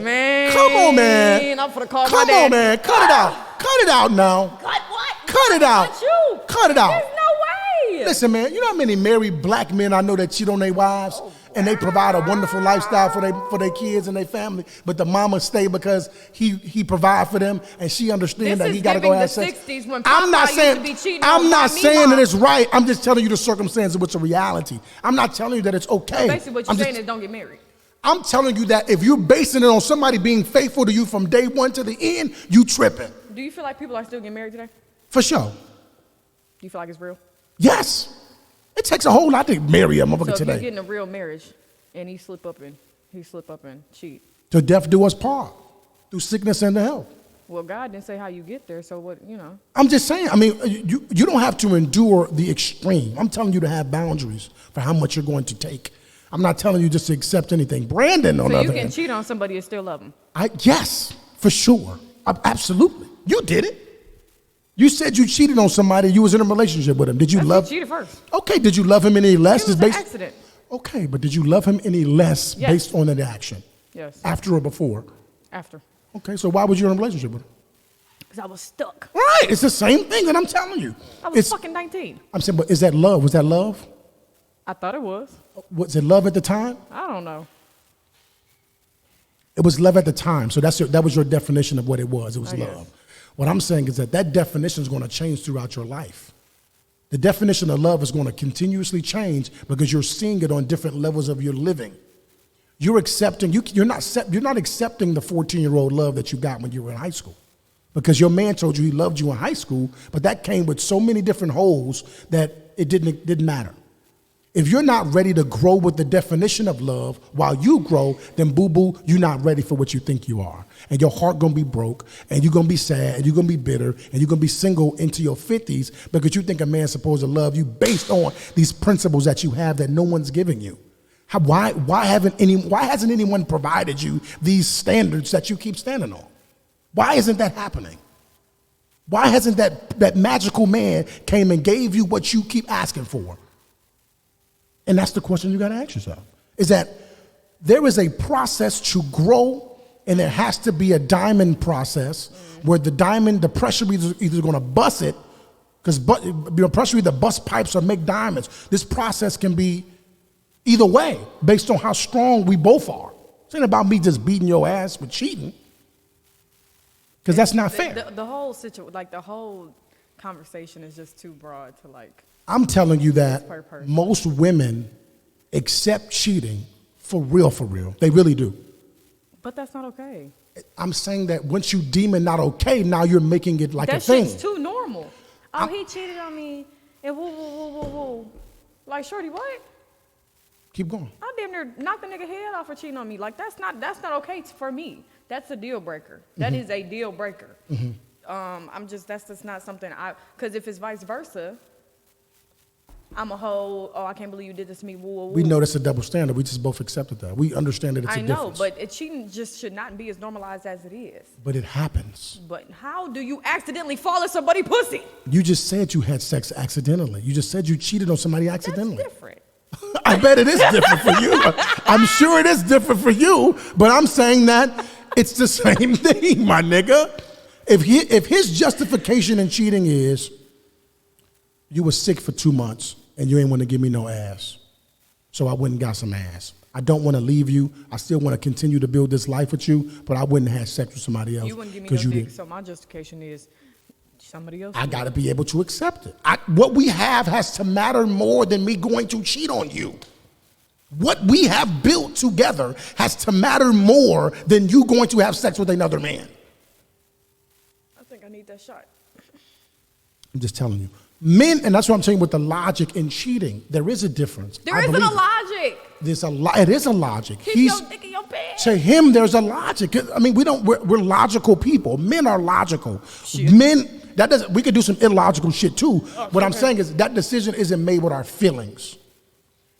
Man. I'm finna call my dad. Come on, man. Cut it out. Cut it out now. Cut what? Cut it out. Cut you. Cut it out. There's no way. Listen, man, you know how many married black men I know that cheat on their wives? and they provide a wonderful lifestyle for their kids and their family, but the mama stay because he provide for them and she understands that he got to go have sex. I'm not saying that it's right. I'm just telling you the circumstance of what's a reality. I'm not telling you that it's okay. So basically, what you're saying is don't get married. I'm telling you that if you're basing it on somebody being faithful to you from day one to the end, you tripping. Do you feel like people are still getting married today? For sure. Do you feel like it's real? Yes. It takes a whole lot to marry a motherfucker so today. So if you're getting a real marriage and he slip up and cheat. Till death do us part, through sickness and the health. Well, God didn't say how you get there, so what, I'm just saying, I mean, you don't have to endure the extreme. I'm telling you to have boundaries for how much you're going to take. I'm not telling you just to accept anything. Brandon, on the other hand. So you can cheat on somebody and still love them? Yes, for sure. Absolutely. You did it. You said you cheated on somebody. You was in a relationship with him. Did you love? You cheated first. Okay. Did you love him any less? It was an accident. Okay, but did you love him any less Yes. based on that action? Yes. After or before? After. Okay, so why was you in a relationship with him? Because I was stuck. Right. It's the same thing that I'm telling you. I was fucking 19. I'm saying, but is that love? Was that love? I thought it was. Was it love at the time? I don't know. It was love at the time. So that was your definition of what it was. It was I love. guess. What I'm saying is that definition is going to change throughout your life. The definition of love is going to continuously change because you're seeing it on different levels of your living. You're accepting, you're not accepting the 14-year-old love that you got when you were in high school. Because your man told you he loved you in high school, but that came with so many different holes that it didn't matter. If you're not ready to grow with the definition of love while you grow, then boo-boo, you're not ready for what you think you are. And your heart gonna be broke, and you're gonna be sad, and you're gonna be bitter, and you're gonna be single into your 50s because you think a man's supposed to love you based on these principles that you have that no one's giving you. Why hasn't anyone provided you these standards that you keep standing on? Why isn't that happening? Why hasn't that magical man came and gave you what you keep asking for? And that's the question you got to ask yourself, is that there is a process to grow, and there has to be a diamond process where the pressure is either going to bust it, because pressure either bust pipes or make diamonds. This process can be either way based on how strong we both are. It's ain't about me just beating your ass with cheating, because that's not fair. The whole situation, like the whole conversation is just too broad to like. I'm telling you that most women accept cheating for real. They really do. But that's not okay. I'm saying that once you deem it not okay, now you're making it like a thing. That shit's too normal. Oh, he cheated on me, and woo. Like, shorty, what? Keep going. I damn near knocked the nigga head off for cheating on me. Like, that's not okay for me. That's a deal breaker. That is a deal breaker. That's just not something because if it's vice versa, I'm a whole, I can't believe you did this to me, woo. We know that's a double standard. We just both accepted that. We understand that it's a difference. I know, but cheating just should not be as normalized as it is. But it happens. But how do you accidentally fall in somebody's pussy? You just said you had sex accidentally. You just said you cheated on somebody accidentally. That's different. I bet it is different for you. I'm sure it is different for you, but I'm saying that it's the same thing, my nigga. If his justification in cheating is, you were sick for 2 months and you ain't want to give me no ass, so I went and got some ass. I don't want to leave you. I still want to continue to build this life with you, but I wouldn't have sex with somebody else. You wouldn't give me no dick, so my justification is somebody else. I got to be able to accept it. What we have has to matter more than me going to cheat on you. What we have built together has to matter more than you going to have sex with another man. I think I need that shot. I'm just telling you. Men, and that's what I'm saying with the logic in cheating, there is a difference. There isn't a logic. It is a logic. Keep your dick in your pants. To him, there's a logic. I mean, we're logical people. Men are logical. Shit. We could do some illogical shit too. What I'm saying is that decision isn't made with our feelings.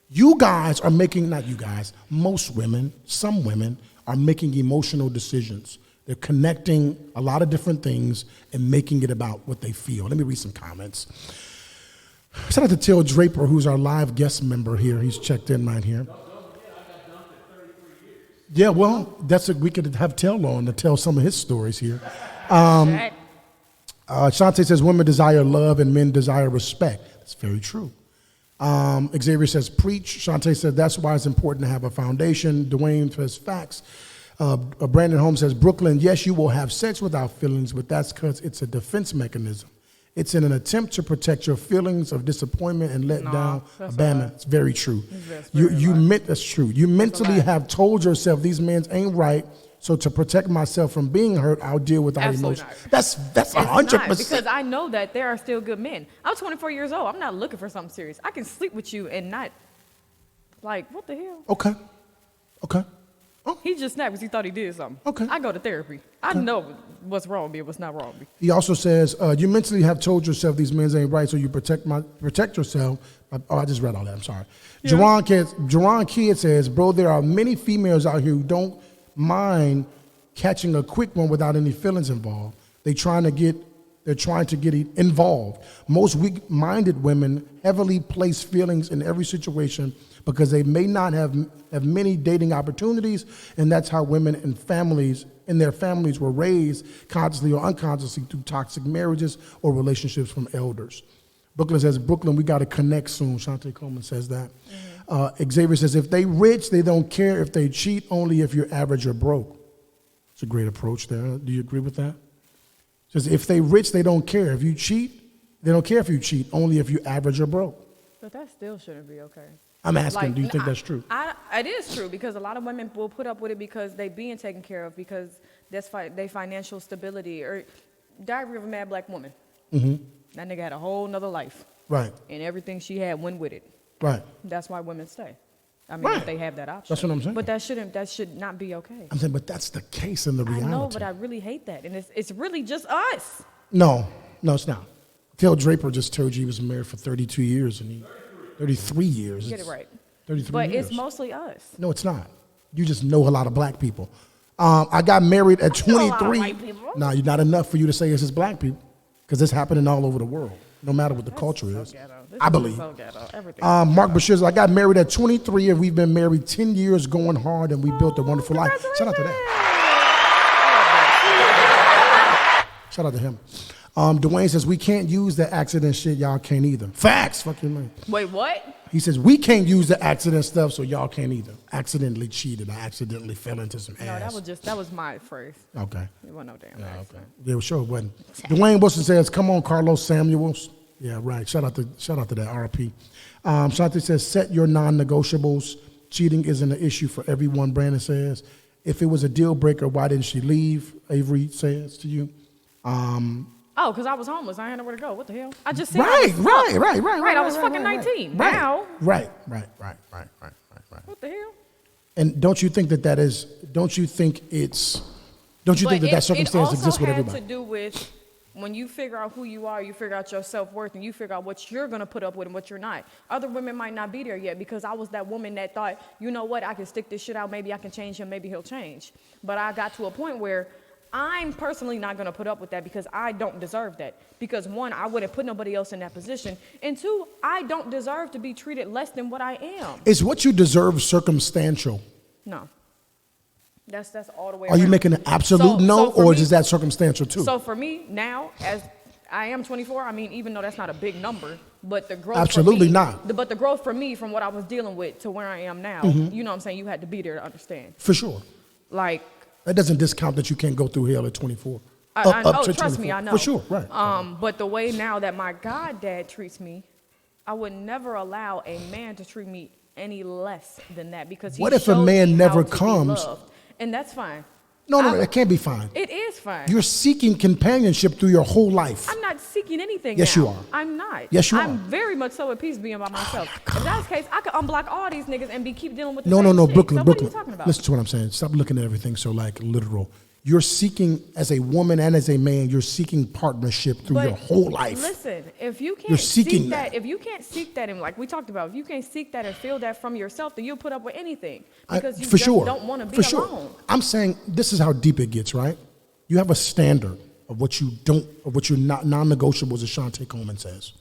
You guys are making, not you guys, most women, some women are making emotional decisions. They're connecting a lot of different things and making it about what they feel. Let me read some comments. Shout out to Till Draper, who's our live guest member here. He's checked in right here. Yeah, well, we could have Till on to tell some of his stories here. Shantae says women desire love and men desire respect. That's very true. Xavier says, preach. Shantae said, that's why it's important to have a foundation. Dwayne says, facts. Brandon Holmes says, Brooklyn, yes, you will have sex without feelings, but that's because it's a defense mechanism. It's in an attempt to protect your feelings of disappointment and let down, abandonment. It's very true. That's true. You mentally have told yourself these men ain't right, so to protect myself from being hurt, I'll deal without emotion. That's 100%. Because I know that there are still good men. I'm 24 years old. I'm not looking for something serious. I can sleep with you and not, like, what the hell? Okay. Oh. He just snapped because he thought he did something. Okay. I go to therapy. I know what's wrong with me and what's not wrong with me. He also says, you mentally have told yourself these men ain't right, so you protect yourself. Oh, I just read all that. I'm sorry. Yeah. Jerron Kidd says, bro, there are many females out here who don't mind catching a quick one without any feelings involved. They're trying to get involved. Most weak-minded women heavily place feelings in every situation because they may not have many dating opportunities, and that's how women and their families were raised, consciously or unconsciously, through toxic marriages or relationships from elders. Brooklyn says, Brooklyn, we got to connect soon. Shantae Coleman says that. Mm-hmm. Xavier says, if they rich, they don't care if they cheat, only if you're average or broke. It's a great approach there. Do you agree with that? Says, if they rich, they don't care. If you cheat, they don't care if you cheat, only if you average or broke. But that still shouldn't be okay. I'm asking, do you think that's true? It is true, because a lot of women will put up with it because they being taken care of, because that's their financial stability. Or Diary of a Mad Black Woman. Mm-hmm. That nigga had a whole nother life. Right. And everything she had went with it. Right. That's why women stay. I mean, if they have that option. That's what I'm saying. But that should not be okay. I'm saying, but that's the case in the reality. I know, but I really hate that. And it's really just us. No, it's not. Phil Draper just told you he was married for 32 years and 33 years. Get it right. 33 but years. It's mostly us. No, it's not. You just know a lot of black people. I got married at 23. know a lot of white people. No, you're not enough for you to say it's just black people, because it's happening all over the world, no matter what the culture is. I believe. So ghetto. Everything. Mark Bashir says, I got married at 23 and we've been married 10 years going hard and we built a wonderful life. Shout out to that. Shout out to him. Dwayne says, we can't use the accident shit. Y'all can't either. Facts. Fucking man. Wait, what? He says, we can't use the accident stuff, so y'all can't either. Accidentally cheated. I accidentally fell into some ass. No, that was my phrase. Okay. It wasn't no damn accident. Okay. Yeah, sure it wasn't. Dwayne Wilson says, come on, Carlos Samuels. Yeah, right. Shout out to that, RP. Shanti says, set your non-negotiables. Cheating isn't an issue for everyone, Brandon says. If it was a deal breaker, why didn't she leave? Avery says to you. Oh, because I was homeless. I had nowhere to go. What the hell? I just said Right. I was fucking 19. Right. Now. Right. What the hell? And don't you think that circumstance exists with everybody? It also had to do with when you figure out who you are, you figure out your self-worth, and you figure out what you're going to put up with and what you're not. Other women might not be there yet, because I was that woman that thought, you know what, I can stick this shit out. Maybe I can change him. Maybe he'll change. But I got to a point where I'm personally not going to put up with that, because I don't deserve that. Because one, I wouldn't put nobody else in that position. And two, I don't deserve to be treated less than what I am. Is what you deserve circumstantial? No. That's all the way Are you around. making an absolute or is that circumstantial too? So for me now, as I am 24, I mean, even though that's not a big number, but the growth Absolutely for me, not. But the growth for me from what I was dealing with to where I am now, you know what I'm saying? You had to be there to understand. For sure. Like, that doesn't discount that you can't go through hell at 24. I know, trust me, I know. For sure, right. But the way now that my goddad treats me, I would never allow a man to treat me any less than that, because he What if a showed man me never how to be comes? loved. And that's fine. No, it can't be fine. It is fine. You're seeking companionship through your whole life. I'm not seeking anything Yes, now. you are. I'm not. Yes, you are. I'm very much so at peace being by myself. If that's the case, I could unblock all these niggas and keep dealing with the same shit. Brooklyn. So what are you talking about? Listen to what I'm saying. Stop looking at everything so like literal. You're seeking, as a woman and as a man, you're seeking partnership through your whole life. Listen, if you can't You're seeking that, if you can't seek that, and like we talked about, if you can't seek that and feel that from yourself, then you'll put up with anything, because you for just sure. don't want to be For sure. alone. I'm saying this is how deep it gets, right? You have a standard of what you don't, of what you're not, non-negotiables, as Shantae Coleman says.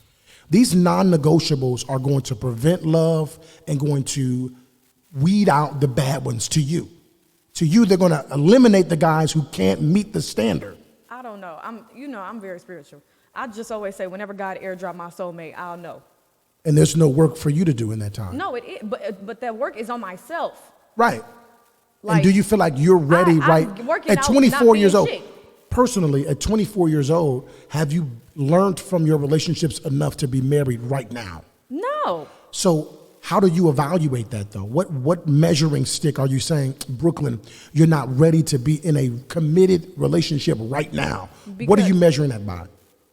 These non-negotiables are going to prevent love and going to weed out the bad ones to you. To you, they're going to eliminate the guys who can't meet the standard. I don't know. I'm very spiritual. I just always say, whenever God airdrop my soulmate, I'll know. And there's no work for you to do in that time. No, it is, but that work is on myself. Right. Like, and do you feel like you're ready I'm working at out, 24 not years being old? chick. Personally, at 24 years old, have you learned from your relationships enough to be married right now? No. So how do you evaluate that, though? What measuring stick are you saying, Brooklyn, you're not ready to be in a committed relationship right now? What are you measuring that by?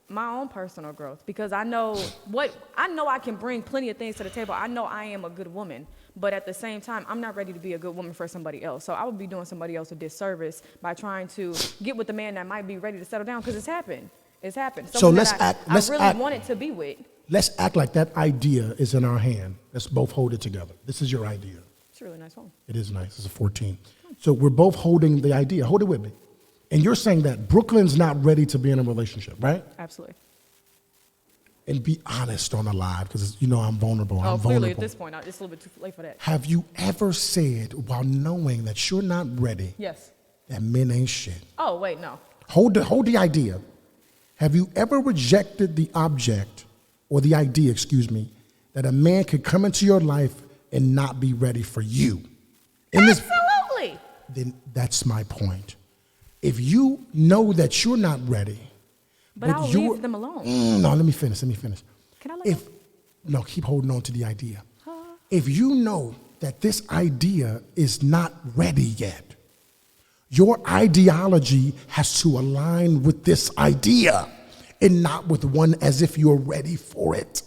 My own personal growth, because I know I can bring plenty of things to the table. I know I am a good woman, but at the same time, I'm not ready to be a good woman for somebody else. So I would be doing somebody else a disservice by trying to get with the man that might be ready to settle down, because it's happened. It's happened. So Someone let's that act. Let's I really act. wanted to be with. Let's act like that idea is in our hand. Let's both hold it together. This is your idea. It's a really nice phone. It is nice. It's a 14. So we're both holding the idea. Hold it with me. And you're saying that Brooklyn's not ready to be in a relationship, right? Absolutely. And be honest on the live, because you know I'm vulnerable. I'm Clearly vulnerable. at this point, it's a little bit too late for that. Have you ever said, while knowing that you're not ready, Yes. that men ain't shit? Oh, wait, no. Hold the idea. Have you ever rejected the object or the idea, that a man could come into your life and not be ready for you? Absolutely. Then that's my point. If you know that you're not ready, But I'll leave them alone. No, let me finish. Can I let No, keep holding on to the idea. If you know that this idea is not ready yet, your ideology has to align with this idea and not with one as if you're ready for it.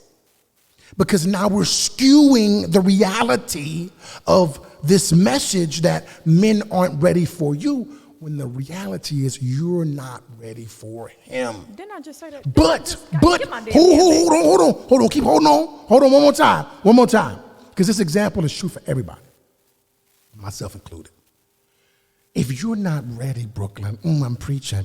Because now we're skewing the reality of this message that men aren't ready for you, when the reality is you're not ready for him. Didn't I just say that? But, Get my damn hold on, keep holding on. Hold on one more time. Because this example is true for everybody, myself included. If you're not ready, Brooklyn, I'm preaching.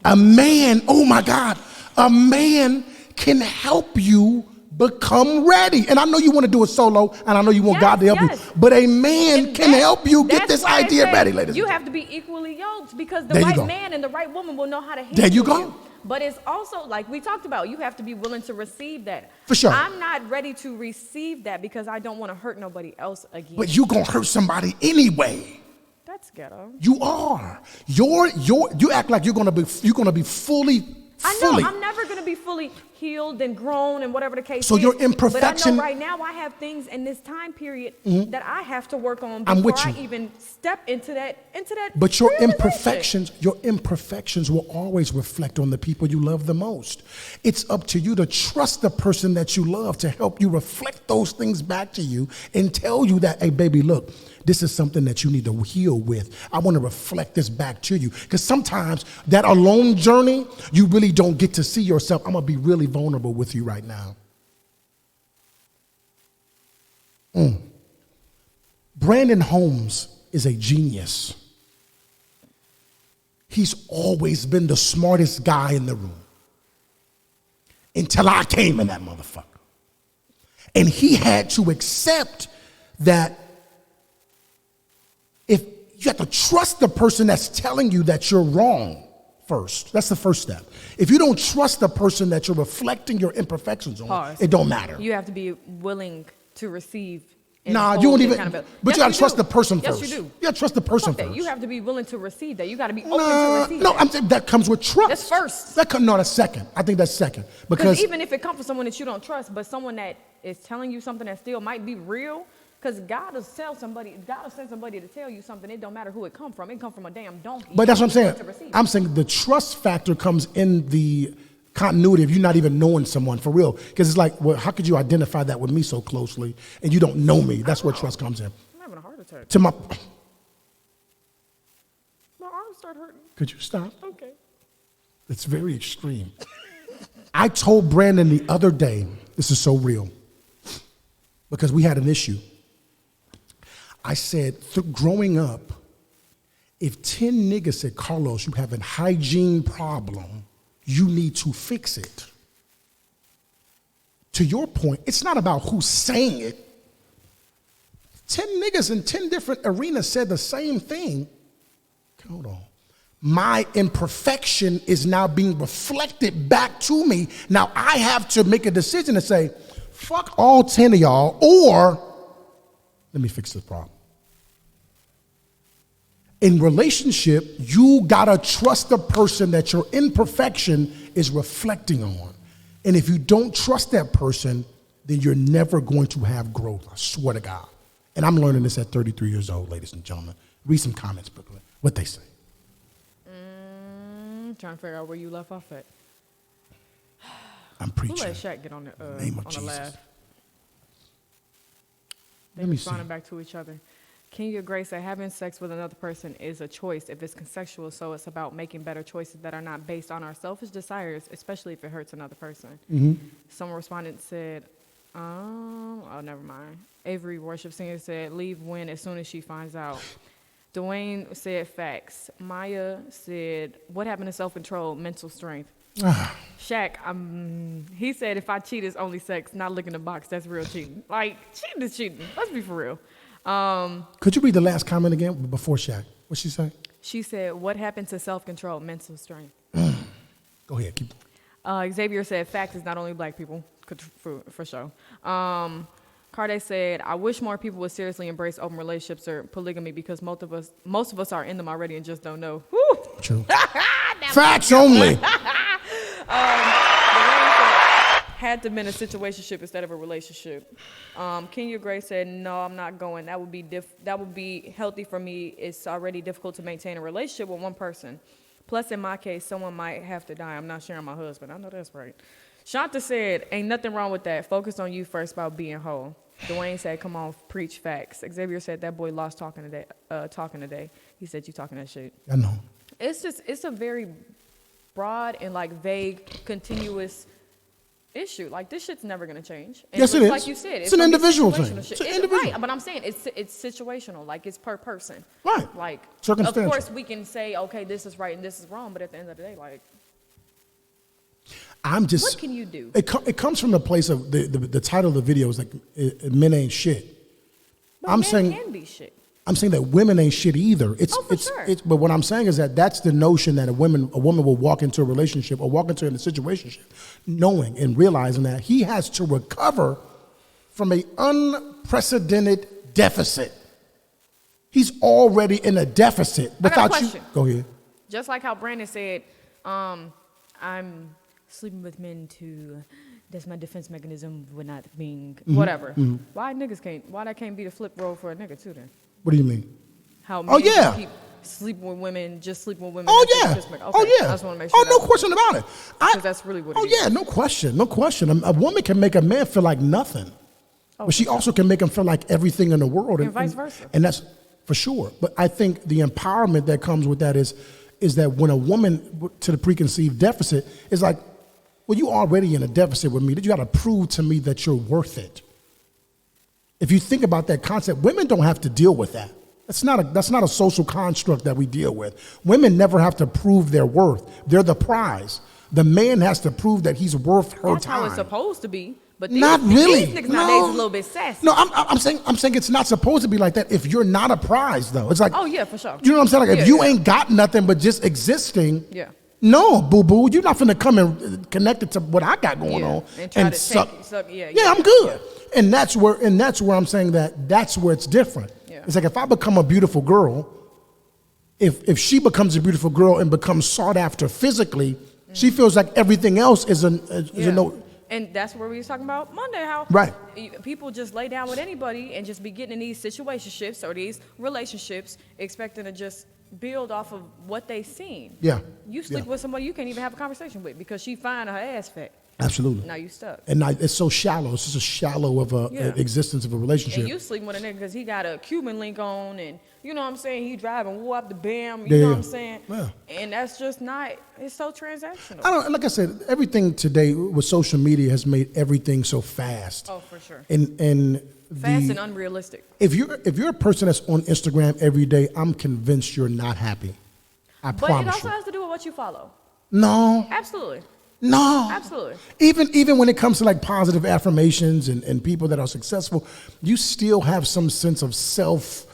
A man, oh my God, a man can help you become ready. And I know you want to do it solo, and I know you want God to help you, but a man can help you get this idea ready, ladies. You have to be equally yoked, because the There you right go. man and the right woman will know how to handle There you go. But it's also, like we talked about, you have to be willing to receive that. For sure. I'm not ready to receive that because I don't want to hurt nobody else again. But you're going to hurt somebody anyway. That's ghetto. You are. You act like you're gonna be fully. I know. I'm never gonna be fully healed and grown and whatever the case So is. your imperfection. But I know right now I have things in this time period that I have to work on I'm before with I you. even step into that. But your realization. imperfections will always reflect on the people you love the most. It's up to you to trust the person that you love to help you reflect those things back to you and tell you that, hey, baby, look, this is something that you need to heal with. I want to reflect this back to you. Because sometimes that alone journey, you really don't get to see yourself. I'm going to be really vulnerable with you right now. Brandon Holmes is a genius. He's always been the smartest guy in the room. Until I came in that motherfucker. And he had to accept that if you have to trust the person that's telling you that you're wrong first. That's the first step. If you don't trust the person that you're reflecting your imperfections on, it don't matter. You have to be willing to receive. Nah, you don't even. But you gotta trust the person first. Yes, you do. You gotta trust the person Fuck that. first. You have to be willing to receive that. You got to be open to receive no, that. I'm saying that comes with trust. That's first. No, that's second. I think that's second. Because even if it comes from someone that you don't trust, but someone that is telling you something that still might be real, because God will send somebody to tell you something. It don't matter who it come from. It come from a damn donkey. But that's what I'm saying. To receive it. I'm saying the trust factor comes in the continuity of you not even knowing someone for real. Because it's like, well, how could you identify that with me so closely and you don't know me? That's where trust comes in. I'm having a heart attack. My arms start hurting. Could you stop? Okay. It's very extreme. I told Brandon the other day, this is so real, because we had an issue. I said, growing up, if 10 niggas said, Carlos, you have a hygiene problem, you need to fix it. To your point, it's not about who's saying it. 10 niggas in 10 different arenas said the same thing. Hold on. My imperfection is now being reflected back to me. Now I have to make a decision to say, Fuck all 10 of y'all, or let me fix this problem. In relationship, you gotta trust the person that your imperfection is reflecting on. And if you don't trust that person, then you're never going to have growth, I swear to God. And I'm learning this at 33 years old, ladies and gentlemen. Read some comments, Brooklyn. What they say. Trying to figure out where you left off at. I'm preaching. Who let Shaq get on the Name of on the Jesus. lab? They Let me responding see. back to each other. King of Grace said having sex with another person is a choice if it's consensual, so it's about making better choices that are not based on our selfish desires, especially if it hurts another person. Some respondent said, oh, never mind. Avery Worship Singer said, leave when as soon as she finds out. Dwayne said, facts. Maya said, what happened to self-control, mental strength? Shaq, he said, if I cheat, it's only sex, not licking the box. That's real cheating. Like, cheating is cheating. Let's be for real. Could you read the last comment again before Shaq? What'd she say? She said, what happened to self-control, mental strength? Go ahead. Keep. Xavier said, facts is not only black people, for sure. Carde said, I wish more people would seriously embrace open relationships or polygamy because most of us are in them already and just don't know. Woo! True. Facts only. Had to have been a situationship instead of a relationship. Kenya Gray said, no, I'm not going. That would be healthy for me. It's already difficult to maintain a relationship with one person. Plus, in my case, someone might have to die. I'm not sharing my husband. I know that's right. Shanta said, ain't nothing wrong with that. Focus on you first about being whole. Dwayne said, come on, preach facts. Xavier said, that boy lost talking today. He said, you talking that shit. I know. It's a very broad and like vague, continuous issue. Like this shit's never gonna change. And Yes, it is. Like you said, It's an individual thing. Shit. It's an individual. Right, but I'm saying it's situational. Like it's per person. Right. Like Circumstantial. of course we can say, okay, this is right and this is wrong, but at the end of the day, like what can you do? It comes from the place of the title of the video is like men ain't shit. But men can be shit. I'm saying that women ain't shit either. Sure. But what I'm saying is that's the notion that a woman will walk into a relationship or walk into a situationship knowing and realizing that he has to recover from an unprecedented deficit. He's already in a deficit. I got a question. Go ahead. Just like how Brandon said, I'm sleeping with men that's my defense mechanism with not being whatever. Why that can't be the flip role for a nigga too then? What do you mean? How men yeah. keep sleeping with women, just sleeping with women. Oh that's yeah. the defense Oh yeah. I just want to make sure. No question about it. Because that's really what it is. Oh yeah, no question. A woman can make a man feel like nothing. But she also can make him feel like everything in the world. And vice versa. And that's for sure. But I think the empowerment that comes with that is that when a woman to the preconceived deficit is like, well, you already in a deficit with me. You got to prove to me that you're worth it. If you think about that concept, women don't have to deal with that. That's not a social construct that we deal with. Women never have to prove their worth. They're the prize. The man has to prove that he's worth her That's time. how it's supposed to be. But Not really. These niggas nowadays is a little bit sassy. No, I'm saying it's not supposed to be like that if you're not a prize, though. It's like, Oh yeah, for sure. you know what I'm saying? Like if you yeah. ain't got nothing but just existing, Yeah. no, boo-boo, you're not finna come and connect it to what I got going Yeah. on And try to suck. yeah, I'm good. And that's where I'm saying that's where it's different. Yeah. It's like if I become a beautiful girl, if she becomes a beautiful girl and becomes sought after physically, she feels like everything else is a no. And that's where we was talking about Monday, how Right. people just lay down with anybody and just be getting in these situationships or these relationships expecting to just build off of what they seen. Yeah. You sleep with somebody you can't even have a conversation with because she fine or her ass fat. Absolutely. Now you stuck. And it's so shallow. It's just a shallow of existence of a relationship. And you sleeping with a nigga because he got a Cuban link on and you know what I'm saying? He driving woo up the bam, you know what I'm saying? Yeah. And that's just not, it's so transactional. Like I said, everything today with social media has made everything so fast. Oh, for sure. And Fast and unrealistic. If you're a person that's on Instagram every day, I'm convinced you're not happy. I But promise it also you. has to do with what you follow. No. Absolutely. No. Absolutely. Even when it comes to like positive affirmations and people that are successful, you still have some sense of self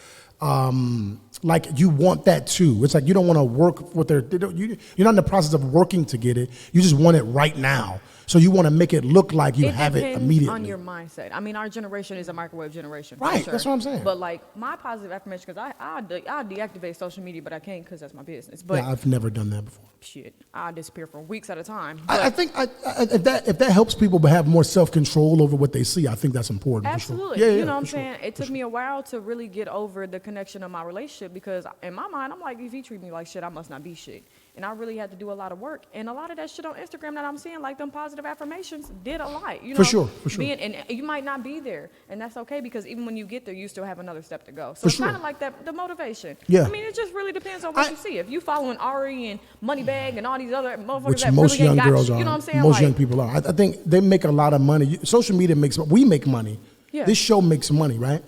Like you want that too. It's like you don't want to work with you're not in the process of working to get it. You just want it right now. So you want to make it look like you have it immediately. It depends on your mindset. I mean, our generation is a microwave generation. Right, sure. that's what I'm saying. But like my positive affirmation, because I deactivate social media, but I can't because that's my business. But Yeah, I've never done that before. shit, I disappear for weeks at a time. I think if that helps people have more self-control over what they see, I think that's important. Absolutely. For sure. Yeah, you know what I'm for sure. saying? It took me a while to really get over the connection of my relationship because in my mind, I'm like, if he treat me like shit, I must not be shit. And I really had to do a lot of work. And a lot of that shit on Instagram that I'm seeing, like them positive affirmations, did a lot. You know, For sure. And you might not be there. And that's okay because even when you get there, you still have another step to go. So For it's sure. kind of like that, the motivation. Yeah. I mean, it just really depends on what you see. If you following Ari and Moneybag and all these other motherfuckers Which that most really young ain't got girls you, are. you know what I'm saying? Most like, young people are. I think they make a lot of money. Social media we make money. Yeah. This show makes money, right?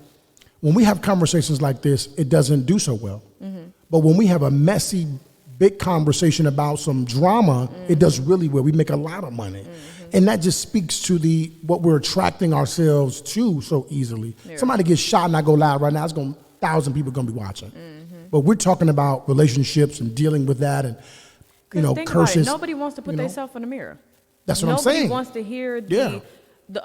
When we have conversations like this, it doesn't do so well. Mm-hmm. But when we have a messy, big conversation about some drama, it does really well. We make a lot of money. And that just speaks to what we're attracting ourselves to so easily. Yeah. Somebody gets shot and I go live right now, 1,000 people going to be watching. But we're talking about relationships and dealing with that and, think about it. curses. Nobody wants to put themselves in the mirror. That's what I'm saying. Nobody wants to hear the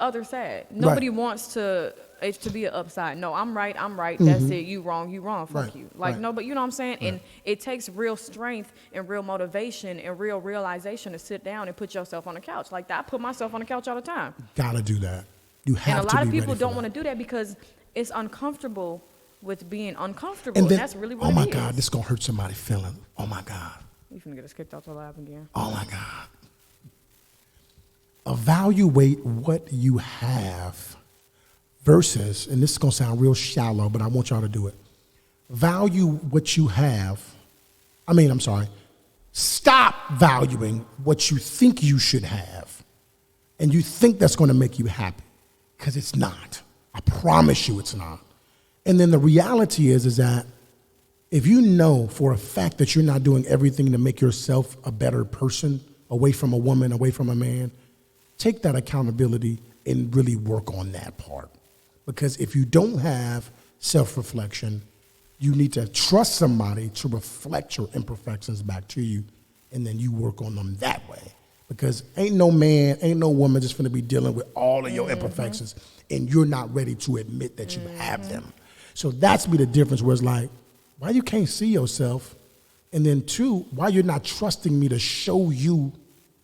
other side. Nobody wants it to be an upside. No, I'm right. That's it. You wrong. Fuck you. Like, no, but you know what I'm saying? And it takes real strength and real motivation and real realization to sit down and put yourself on the couch. Like that, I put myself on the couch all the time. Gotta do that. You have to. And a lot of be people ready for don't that. want to do that because it's uncomfortable with being uncomfortable. And then, that's really what oh it my is. God, this is gonna hurt somebody's feeling. Oh my God. You finna get us kicked out the lab again. Oh my God. Evaluate what you have versus, and this is gonna sound real shallow, but I want y'all to do it. Value what you have. Stop valuing what you think you should have. And you think that's gonna make you happy. Because it's not. I promise you it's not. And then the reality is that if you know for a fact that you're not doing everything to make yourself a better person, away from a woman, away from a man, take that accountability and really work on that part. Because if you don't have self-reflection, you need to trust somebody to reflect your imperfections back to you, and then you work on them that way. Because ain't no man, ain't no woman just finna be dealing with all of your imperfections, and you're not ready to admit that you have them. So that's be the difference where it's like, why you can't see yourself? And then two, why you're not trusting me to show you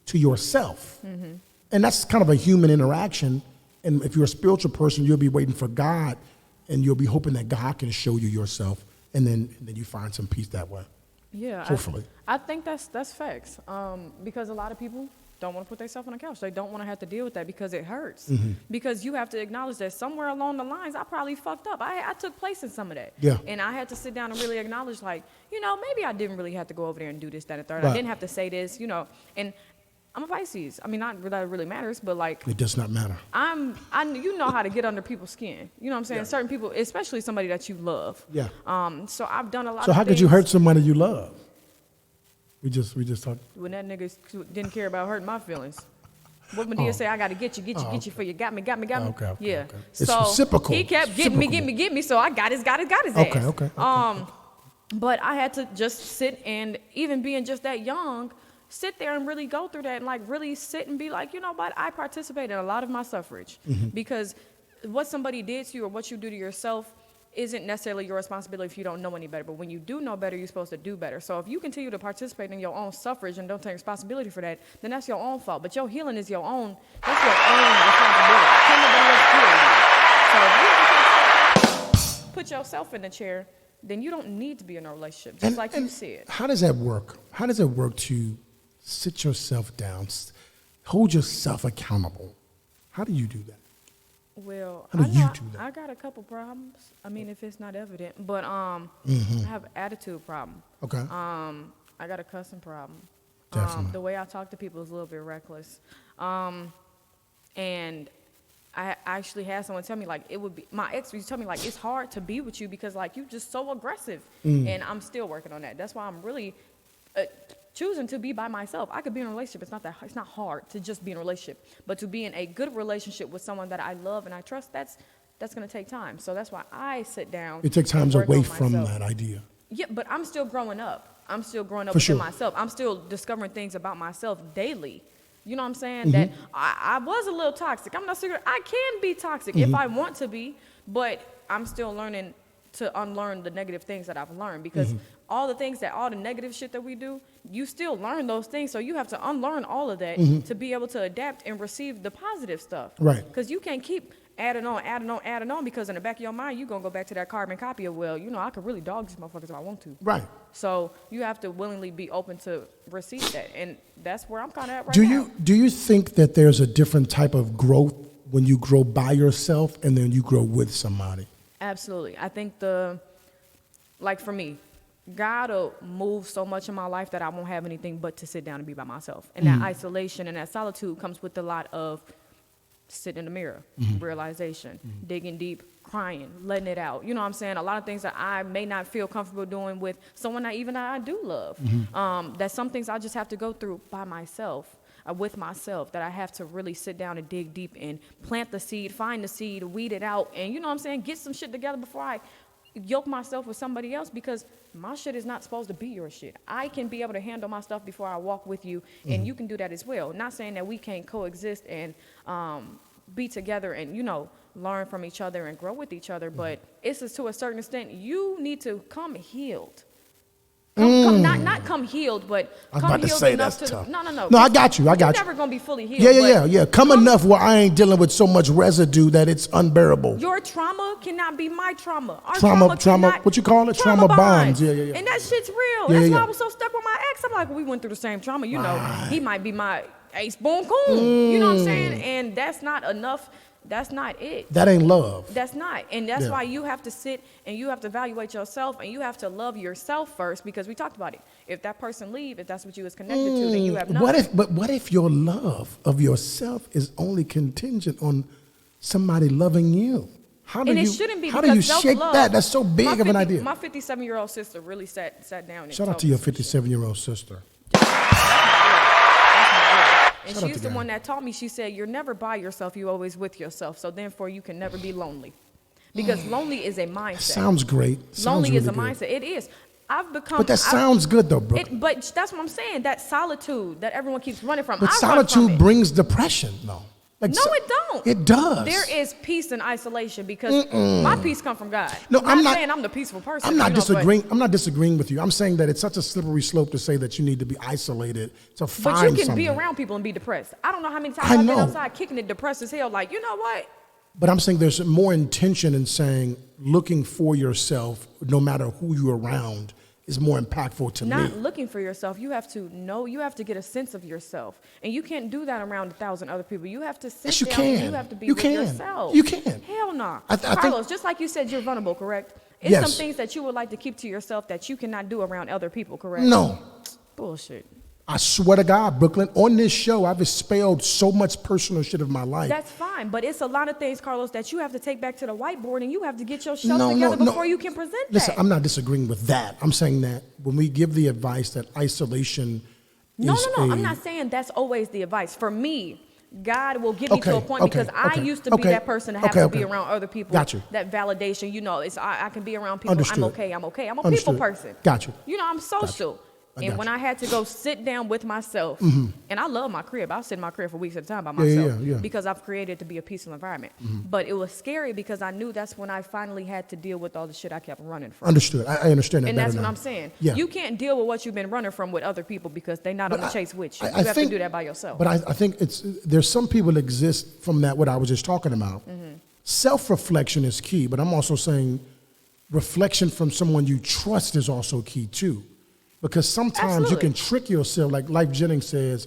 to yourself? And that's kind of a human interaction. And if you're a spiritual person, you'll be waiting for God, and you'll be hoping that God can show you yourself, and then you find some peace that way. Yeah, Hopefully. I think that's facts. Because a lot of people don't want to put themselves on the couch. They don't want to have to deal with that because it hurts. Because you have to acknowledge that somewhere along the lines, I probably fucked up. I took place in some of that. Yeah. And I had to sit down and really acknowledge, like, maybe I didn't really have to go over there and do this, that, and third. Right. I didn't have to say this, And I'm a Pisces. I mean, not that it really matters, but like It does not matter. you know how to get under people's skin. You know what I'm saying? Yeah. Certain people, especially somebody that you love. Yeah. So I've done a lot. So of how could you things- hurt somebody you love? We just talked. When that nigga didn't care about hurting my feelings. What Medea say? I gotta get you for you. Got me. Okay, yeah. okay. It's So reciprocal. he kept getting me. So I got his ass. Okay. But I had to just sit and even being just that young, sit there and really go through that and like really sit and be like, you know what? I participate in a lot of my suffrage because what somebody did to you or what you do to yourself isn't necessarily your responsibility if you don't know any better. But when you do know better, you're supposed to do better. So if you continue to participate in your own suffrage and don't take responsibility for that, then that's your own fault. But your healing is your own. That's your own responsibility. Can't nobody else heal you. So if you put yourself in the chair, then you don't need to be in a relationship, just like you said. How does that work? How does it work to sit yourself down, hold yourself accountable? How do you do that? Well, How do you do that? I got a couple problems. I mean, if it's not evident, but I have an attitude problem. Okay. I got a cussing problem. Definitely. The way I talk to people is a little bit reckless. And I actually had someone tell me, like, it would be, my ex used to tell me, like, it's hard to be with you because, like, you're just so aggressive. And I'm still working on that. That's why I'm really choosing to be by myself. I could be in a relationship. It's not hard to just be in a relationship. But to be in a good relationship with someone that I love and I trust, that's going to take time. So that's why I sit down. It takes time and work away on from myself. that idea. Yeah, but I'm still growing up. I'm still growing up For within sure. myself. I'm still discovering things about myself daily. You know what I'm saying? Mm-hmm. That I was a little toxic. I'm not secret. I can be toxic Mm-hmm. if I want to be, but I'm still learning to unlearn the negative things that I've learned because Mm-hmm. all the negative shit that we do, you still learn those things. So you have to unlearn all of that to be able to adapt and receive the positive stuff. Right. Because you can't keep adding on, because in the back of your mind, you're going to go back to that carbon copy of, well, I could really dog these motherfuckers if I want to. Right. So you have to willingly be open to receive that. And that's where I'm kind of at right Do now. you think that there's a different type of growth when you grow by yourself and then you grow with somebody? Absolutely. I think like for me, God will move so much in my life that I won't have anything but to sit down and be by myself. And that isolation and that solitude comes with a lot of sitting in the mirror, realization, digging deep, crying, letting it out. You know what I'm saying? A lot of things that I may not feel comfortable doing with someone that I do love. That some things I just have to go through by myself, with myself, that I have to really sit down and dig deep and plant the seed, find the seed, weed it out, and you know what I'm saying? Get some shit together before I yoke myself with somebody else, because my shit is not supposed to be your shit. I can be able to handle my stuff before I walk with you, and you can do that as well. Not saying that we can't coexist and be together and, learn from each other and grow with each other, but it's just to a certain extent, you need to come healed. Not come healed, but I was come about to healed say enough that's to... tough. No. No, I got you. You're never going to be fully healed. Yeah. Come enough where I ain't dealing with so much residue that it's unbearable. Your trauma cannot be my trauma. Our Trauma, cannot, what you call it? Trauma bonds. Yeah. And that shit's real. Yeah, That's why yeah. I was so stuck with my ex. I'm like, we went through the same trauma. He might be my ace-born coon. You know what I'm saying? And that's not enough. That's not it. That ain't love. That's not. And that's Yeah. why you have to sit and you have to evaluate yourself and you have to love yourself first, because we talked about it. If that person leave, if that's what you was connected to, then you have nothing. What if your love of yourself is only contingent on somebody loving you? How do And you, it shouldn't be, how because do you shake self-love- that? That's so big of an idea. My 57-year-old sister really sat down and Shout out told to me your some shit. 57-year-old sister. And Shout out she's to the God. one that taught me, she said, you're never by yourself, you're always with yourself. So therefore, you can never be lonely. Because lonely is a mindset. Sounds great. Sounds Lonely is really a good. mindset. It is. I've become... But that sounds good though, bro. But that's what I'm saying. That solitude that everyone keeps running from. But I run from solitude it. brings depression, though. Like, No, it don't. It does. There is peace in isolation, because my peace come from God. No, I'm not saying I'm the peaceful person. I'm not but- disagreeing. I'm not disagreeing with you. I'm saying that it's such a slippery slope to say that you need to be isolated to find But you can something. be around people and be depressed. I don't know how many times I I've been know. outside kicking it, depressed as hell. Like, you know what? But I'm saying there's more intention in saying looking for yourself, no matter who you're around, is more impactful to Not me. looking for yourself. You have to know. You have to get a sense of yourself, and you can't do that around 1,000 other people. You have to sit Yes, you down. can. And you have to be You with can. yourself. You can. Hell no. I think- Carlos, just like you said, you're vulnerable, correct? It's Yes. some things that you would like to keep to yourself that you cannot do around other people, correct? No. Bullshit. I swear to God, Brooklyn, on this show, I've expelled so much personal shit of my life. That's fine, but it's a lot of things, Carlos, that you have to take back to the whiteboard, and you have to get yourself together before you can present Listen, that. I'm not disagreeing with that. I'm saying that when we give the advice that isolation No, is I'm not saying that's always the advice. For me, God will get me to a Okay, point, okay, because I okay, used to be okay, that person to have okay, to be okay. around other people. Got you. That validation, I can be around people. Understood. I'm okay. I'm a Understood. people person. Got you. I'm social. I And got when you. I had to go sit down with myself, and I love my crib. I'll sit in my crib for weeks at a time by myself yeah. because I've created it to be a peaceful environment. But it was scary because I knew that's when I finally had to deal with all the shit I kept running from. Understood. I understand that And better that's what now. I'm saying. Yeah. You can't deal with what you've been running from with other people because they're not on the chase with you. You I have think- to do that by yourself. But I think there's some people exist from that, what I was just talking about. Self-reflection is key, but I'm also saying reflection from someone you trust is also key too. Because sometimes you Absolutely. can trick yourself, like Life Jennings says,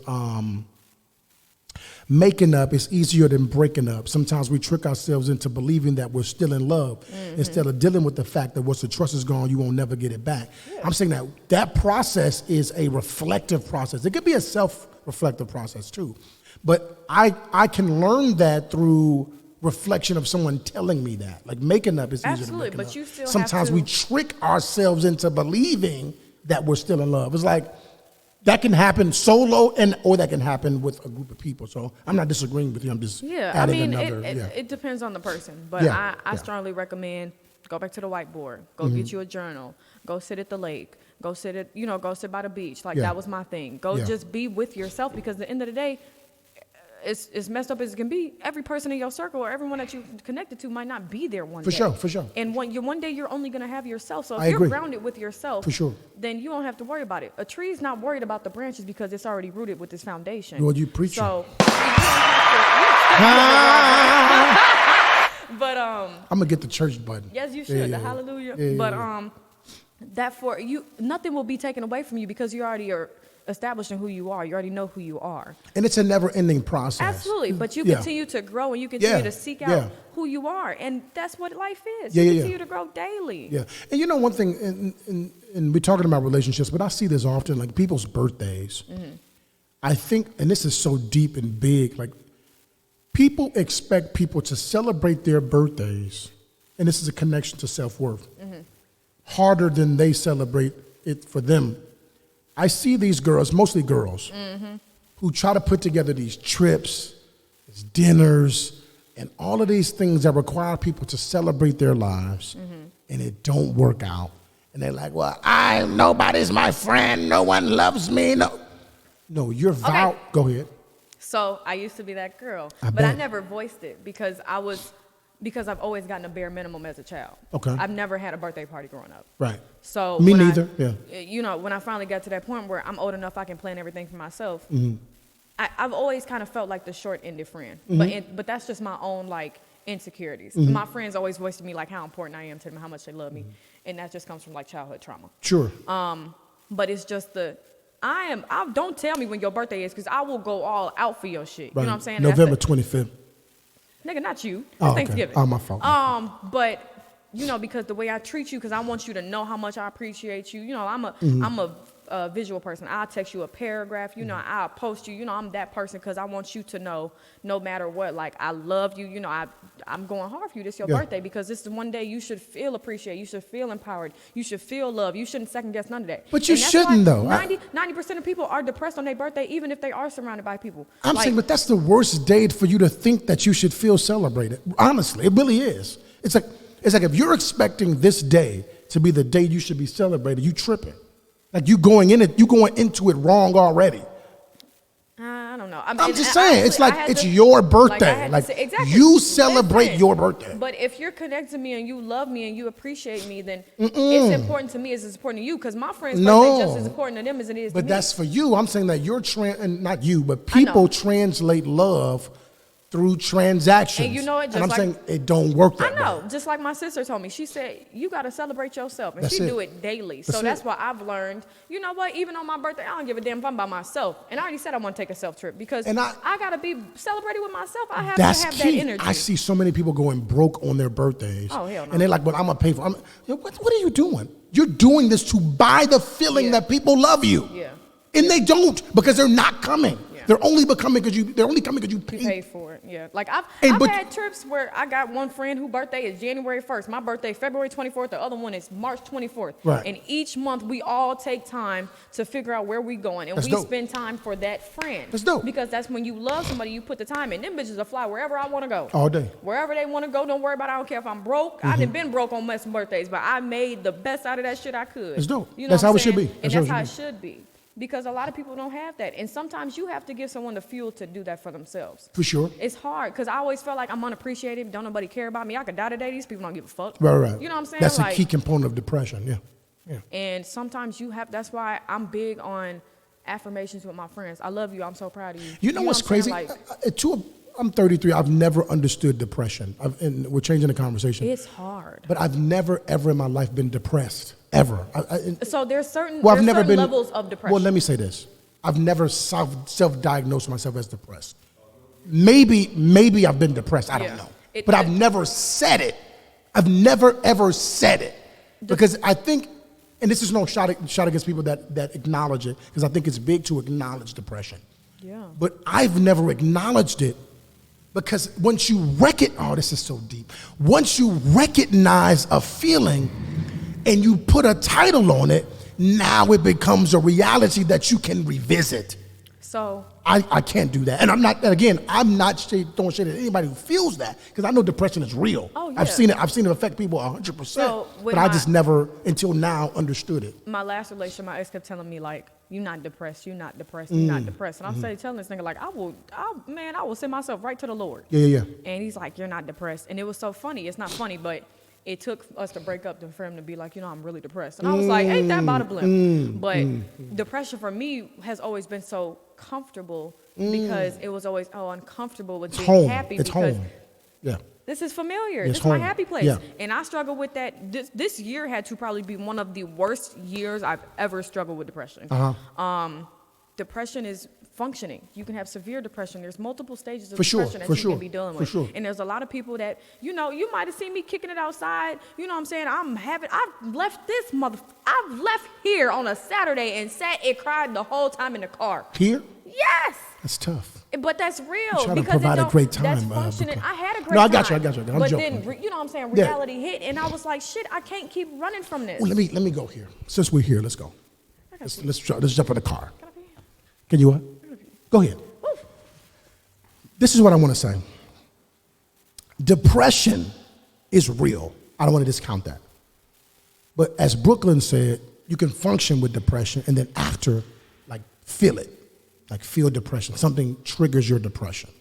making up is easier than breaking up. Sometimes we trick ourselves into believing that we're still in love instead of dealing with the fact that once the trust is gone, you won't never get it back. I'm saying that process is a reflective process. It could be a self-reflective process too. But I can learn that through reflection of someone telling me that. Like making up is easier Absolutely, than breaking but up. you still have Sometimes to- we trick ourselves into believing that we're still in love. It's like that can happen solo or that can happen with a group of people. So I'm not disagreeing with you. I'm just adding another. It depends on the person. But Yeah, I yeah. strongly recommend go back to the whiteboard. Go get you a journal. Go sit at the lake. Go sit at, go sit by the beach. Like, Yeah. that was my thing. Go Yeah. just be with yourself, because at the end of the day, as messed up as it can be, every person in your circle or everyone that you connected to might not be there one day. For sure. And one day you're only going to have yourself. So if I you're agree. grounded with yourself, For sure. then you don't have to worry about it. A tree's not worried about the branches because it's already rooted with its foundation. Well, you preaching. So you don't have to, but I'm gonna get the church button. yes, you should. Yeah. The hallelujah. Yeah, But yeah. that for you, nothing will be taken away from you because you already are establishing who you are. You already know who you are. And it's a never-ending process. Absolutely. But you Yeah. continue to grow and you continue Yeah, to seek out yeah. who you are. And that's what life is. Yeah, you yeah, continue yeah. to grow daily. Yeah, and you know one thing, and we're talking about relationships, but I see this often, like people's birthdays. I think, and this is so deep and big, like people expect people to celebrate their birthdays, and this is a connection to self-worth, harder than they celebrate it for them. I see these girls, mostly girls, who try to put together these trips, these dinners, and all of these things that require people to celebrate their lives, and it don't work out. And they're like, well, nobody's my friend, no one loves me. No, your vow, Okay. go ahead. So I used to be that girl. I But I bet. never voiced it because I've always gotten a bare minimum as a child. Okay. I've never had a birthday party growing up. Right. So Me when neither, yeah. When I finally got to that point where I'm old enough I can plan everything for myself, Mm-hmm. I've always kind of felt like the short-ended friend. Mm-hmm. But that's just my own like insecurities. My friends always voice to me like how important I am to them, how much they love me, and that just comes from like childhood trauma. Sure. But it's just don't tell me when your birthday is because I will go all out for your shit. Right. You know what I'm saying? November That's 25th. Nigga, not you. It's Oh, okay. Thanksgiving. Oh, my fault. But because the way I treat you, because I want you to know how much I appreciate you. I'm a visual person. I'll text you a paragraph. I'll post you. I'm that person because I want you to know, no matter what, like I love you. I'm going hard for you. This is your Yeah. birthday because this is one day you should feel appreciated. You should feel empowered. You should feel love. You shouldn't second guess none of that. But you And that's shouldn't, why though. 90% of people are depressed on their birthday, even if they are surrounded by people. I'm Like, saying, but that's the worst day for you to think that you should feel celebrated. Honestly, it really is. It's like if you're expecting this day to be the day you should be celebrated, you tripping. Like you going into it wrong already. I don't know. I'm just saying, it's like it's your birthday. Like exactly. you celebrate Listen, your birthday. But if you're connected to me and you love me and you appreciate me, then it's important to me as it's important to you. Because my friend's birthday just as important to them as it is to But me. that's for you. I'm saying that you're and not you, but people translate love through transactions. And you know what, just and I'm like- saying it don't work I that know. way. Just like my sister told me, she said you got to celebrate yourself, and That's she it. do it daily. So That's that's it. why I've learned. You know what? Even on my birthday, I don't give a damn if I'm by myself. And I already said I want to take a self trip because And I gotta be celebrated with myself. I have That's to have key. that energy. I see so many people going broke on their birthdays. Oh, hell no. And they're like, "But I'm gonna pay for." What are you doing? You're doing this to buy the feeling Yeah. that people love you. Yeah. And they don't because they're not coming. Yeah. They're only coming because you You pay. pay for it, yeah. Like I've but- had trips where I got one friend whose birthday is January 1st. My birthday February 24th. The other one is March 24th. Right. And each month we all take time to figure out where we going, and That's we dope. spend time for that friend. That's dope. Because that's when you love somebody, you put the time in. Them bitches will fly wherever I want to go. All day. Wherever they want to go, don't worry about it. I don't care if I'm broke. I done been broke on most birthdays, but I made the best out of that shit I could. That's dope. You know That's what I'm how it should saying? be. And That's how that's it how it should should be. Because a lot of people don't have that. And sometimes you have to give someone the fuel to do that for themselves. For sure. It's hard because I always felt like I'm unappreciated. Don't nobody care about me. I could die today. These people don't give a fuck. Right. You know what I'm saying? That's like, a key component of depression. Yeah. And sometimes that's why I'm big on affirmations with my friends. I love you. I'm so proud of you. You know what's what I'm crazy? saying? I'm 33. I've never understood depression. And we're changing the conversation. It's hard. But I've never, ever in my life been depressed. Ever. So there's certain, Well, I've there's never certain been levels of depression. Well, let me say this: I've never self-diagnosed myself as depressed. Maybe I've been depressed. I don't Yeah. know, but I've never said it. I've never ever said it because I think, and this is no shot against people that acknowledge it, because I think it's big to acknowledge depression. Yeah. But I've never acknowledged it because once you this is so deep. Once you recognize a feeling and you put a title on it, now it becomes a reality that you can revisit. So I can't do that. And I'm not throwing shade at anybody who feels that, because I know depression is real. Oh, yeah. I've seen it affect people 100%. So but I just never, until now, understood it. my last relationship, my ex kept telling me, like, you're not depressed, you're not depressed, you're not depressed. And I'm telling this nigga, like, I will send myself right to the Lord. Yeah. And he's like, you're not depressed. And it was so funny. It's not funny, but it took us to break up for him to be like, I'm really depressed. And I was like, ain't that about a blimp? But depression for me has always been so comfortable because it was always, uncomfortable with being happy. It's because home. Yeah. this is familiar. It's This is my home. happy place. Yeah. And I struggle with that. This year had to probably be one of the worst years I've ever struggled with depression. Depression is functioning. You can have severe depression. There's multiple stages of depression that you can be dealing with. And there's a lot of people that, you might have seen me kicking it outside. You know what I'm saying? I've left here on a Saturday and sat and cried the whole time in the car. Here? Yes. That's tough. But that's real. You try to because provide a great time. That's functioning. Brooklyn. I had a great time. No, I got you. I'm but joking. then, you know what I'm saying? Reality hit, and I was like, shit, I can't keep running from this. Well, let me go here. Since we're here, let's go. Let's jump in the car. Can I be? Can you what? Go ahead. Woo. This is what I want to say. Depression is real. I don't want to discount that. But as Brooklyn said, you can function with depression and then after, like, feel it. Like, feel depression. Something triggers your depression.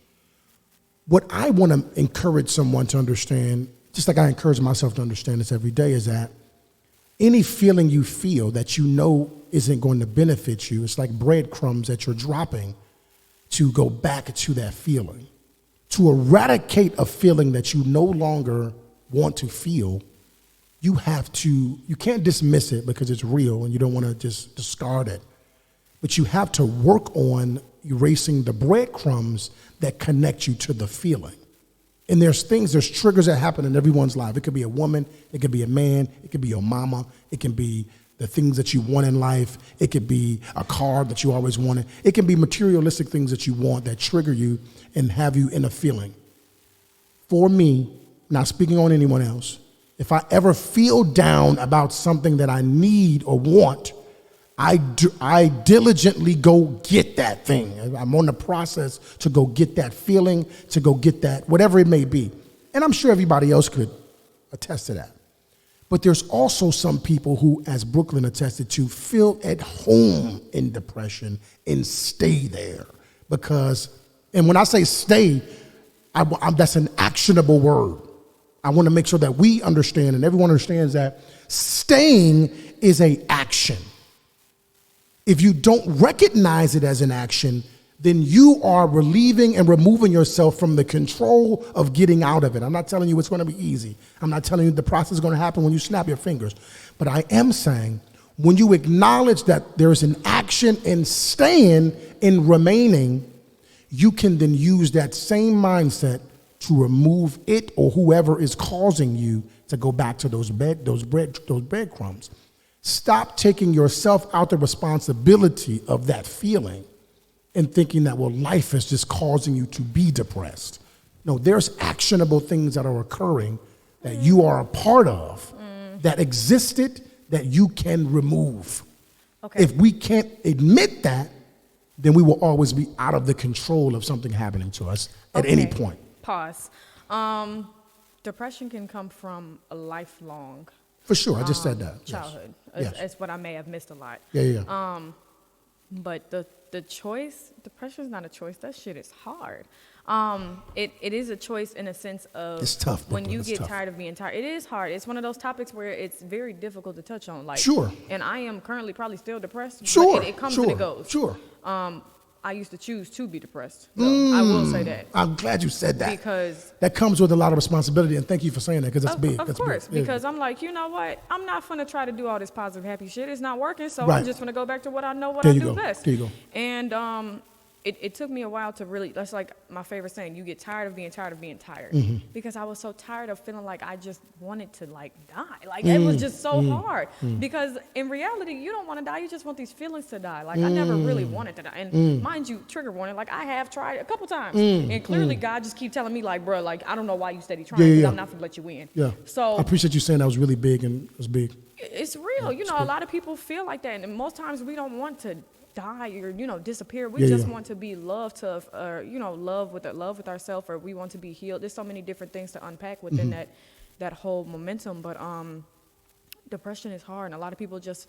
What I want to encourage someone to understand, just like I encourage myself to understand this every day, is that any feeling you feel that you know isn't going to benefit you, it's like breadcrumbs that you're dropping to go back to that feeling. To eradicate a feeling that you no longer want to feel, you can't dismiss it because it's real and you don't want to just discard it. But you have to work on erasing the breadcrumbs that connect you to the feeling. And there's triggers that happen in everyone's life. It could be a woman, it could be a man, it could be your mama, it can be the things that you want in life, it could be a car that you always wanted, it can be materialistic things that you want that trigger you and have you in a feeling. For me, not speaking on anyone else, if I ever feel down about something that I need or want, I diligently go get that thing. I'm on the process to go get that feeling, to go get that, whatever it may be. And I'm sure everybody else could attest to that. But there's also some people who, as Brooklyn attested to, feel at home in depression and stay there. And when I say stay, that's an actionable word. I want to make sure that we understand and everyone understands that staying is an action. If you don't recognize it as an action, then you are relieving and removing yourself from the control of getting out of it. I'm not telling you it's going to be easy. I'm not telling you the process is going to happen when you snap your fingers. But I am saying when you acknowledge that there's an action in staying, in remaining, you can then use that same mindset to remove it or whoever is causing you to go back to those breadcrumbs. Stop taking yourself out the responsibility of that feeling and thinking that, well, life is just causing you to be depressed. No, there's actionable things that are occurring that you are a part of that existed that you can remove. Okay. If we can't admit that, then we will always be out of the control of something happening to us at any point. Pause. Depression can come from a lifelong for sure, I just said that. Childhood. Yes. It's what I may have missed a lot. Yeah. But the choice, depression is not a choice. That shit is hard. It is a choice in a sense of it's tough, when you get tired of being tired. It is hard. It's one of those topics where it's very difficult to touch on. Like, sure. And I am currently probably still depressed. Sure. But it comes and it goes. Sure. I used to choose to be depressed. Though. I will say that. I'm glad you said that. Because that comes with a lot of responsibility, and thank you for saying that, because that's big. Of course, big. Because I'm like, you know what? I'm not going to try to do all this positive, happy shit. It's not working, so right. I'm just going to go back to what I know what I do best. There you go. And it took me a while to really, that's like my favorite saying, you get tired of being tired. Because I was so tired of feeling like I just wanted to, like, die. Like, it was just so hard. Because in reality, you don't want to die. You just want these feelings to die. Like, I never really wanted to die. And mind you, trigger warning, like, I have tried a couple times. And clearly, God just keep telling me, like, bro, like, I don't know why you steady trying, because I'm not going to let you in. Yeah. So I appreciate you saying that was really big, and it was big. It's real. You know, a lot of people feel like that. And most times we don't want to die or disappear. We Yeah, just yeah. want to be loved to love with ourselves, or we want to be healed. There's so many different things to unpack within Mm-hmm. that whole momentum. But depression is hard, and a lot of people just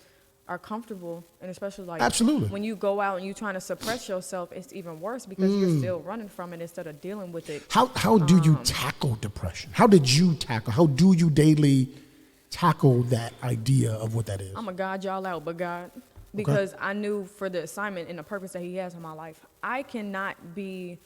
are comfortable, and especially like Absolutely. when you go out and you're trying to suppress yourself, it's even worse because you're still running from it instead of dealing with it. How do you tackle depression? How do you daily tackle that idea of what that is? I'm going to guide y'all out, but God, because I knew for the assignment and the purpose that he has in my life, I cannot be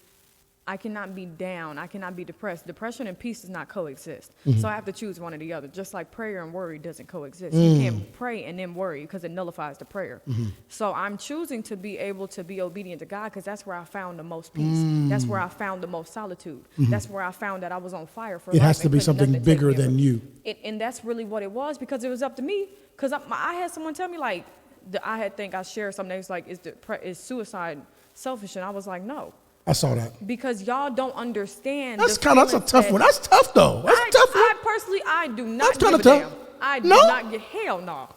down. I cannot be depressed. Depression and peace does not coexist. So I have to choose one or the other. Just like prayer and worry doesn't coexist. You can't pray and then worry because it nullifies the prayer. So I'm choosing to be able to be obedient to God because that's where I found the most peace. That's where I found the most solitude. That's where I found that I was on fire for life. It has to and be couldn't something nothing take bigger me away. than you. And that's really what it was because it was up to me. Because I had someone tell me like, I shared something that was like, is suicide selfish? And I was like, no. I saw that. Because y'all don't understand. That's a tough one. That's tough though. That's a tough one. I personally, I do not That's give kinda a tough. damn. I do No? not give, hell no.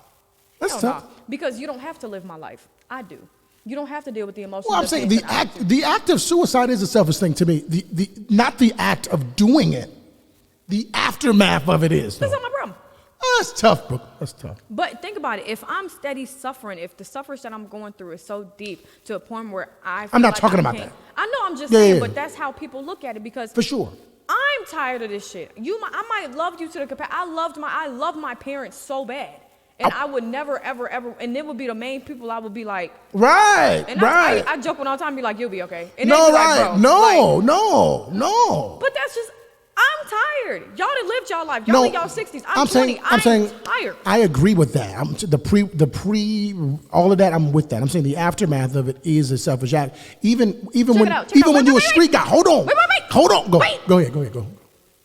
That's Hell tough. no. Because you don't have to live my life. I do. You don't have to deal with the emotions. Well, I'm saying the act of suicide is a selfish thing to me. The not the act of doing it. The aftermath of it is. That's though. not my problem. That's tough, Brooke. That's tough. But think about it. If I'm steady suffering, if the suffering that I'm going through is so deep to a point where I feel I'm not like talking I about can't- that. I know, I'm just Yeah, saying, yeah. but that's how people look at it because For sure. I'm tired of this shit. I might love you to the capacity. I love my parents so bad. And I would never, ever, ever, and it would be the main people I would be like, Right. and right. I joke all the time, be like, you'll be okay. And No, they be like, right. bro, No, like, no. but that's just, I'm tired. Y'all done lived y'all life. Y'all No, in y'all 60s. I'm 20. I'm saying tired. I agree with that. All of that. I'm with that. I'm saying the aftermath of it is a selfish act. Even Check when it out, check it out. when Wait, you're a wait, street guy. Hold on. Wait. Hold on. Go. Wait. Go ahead.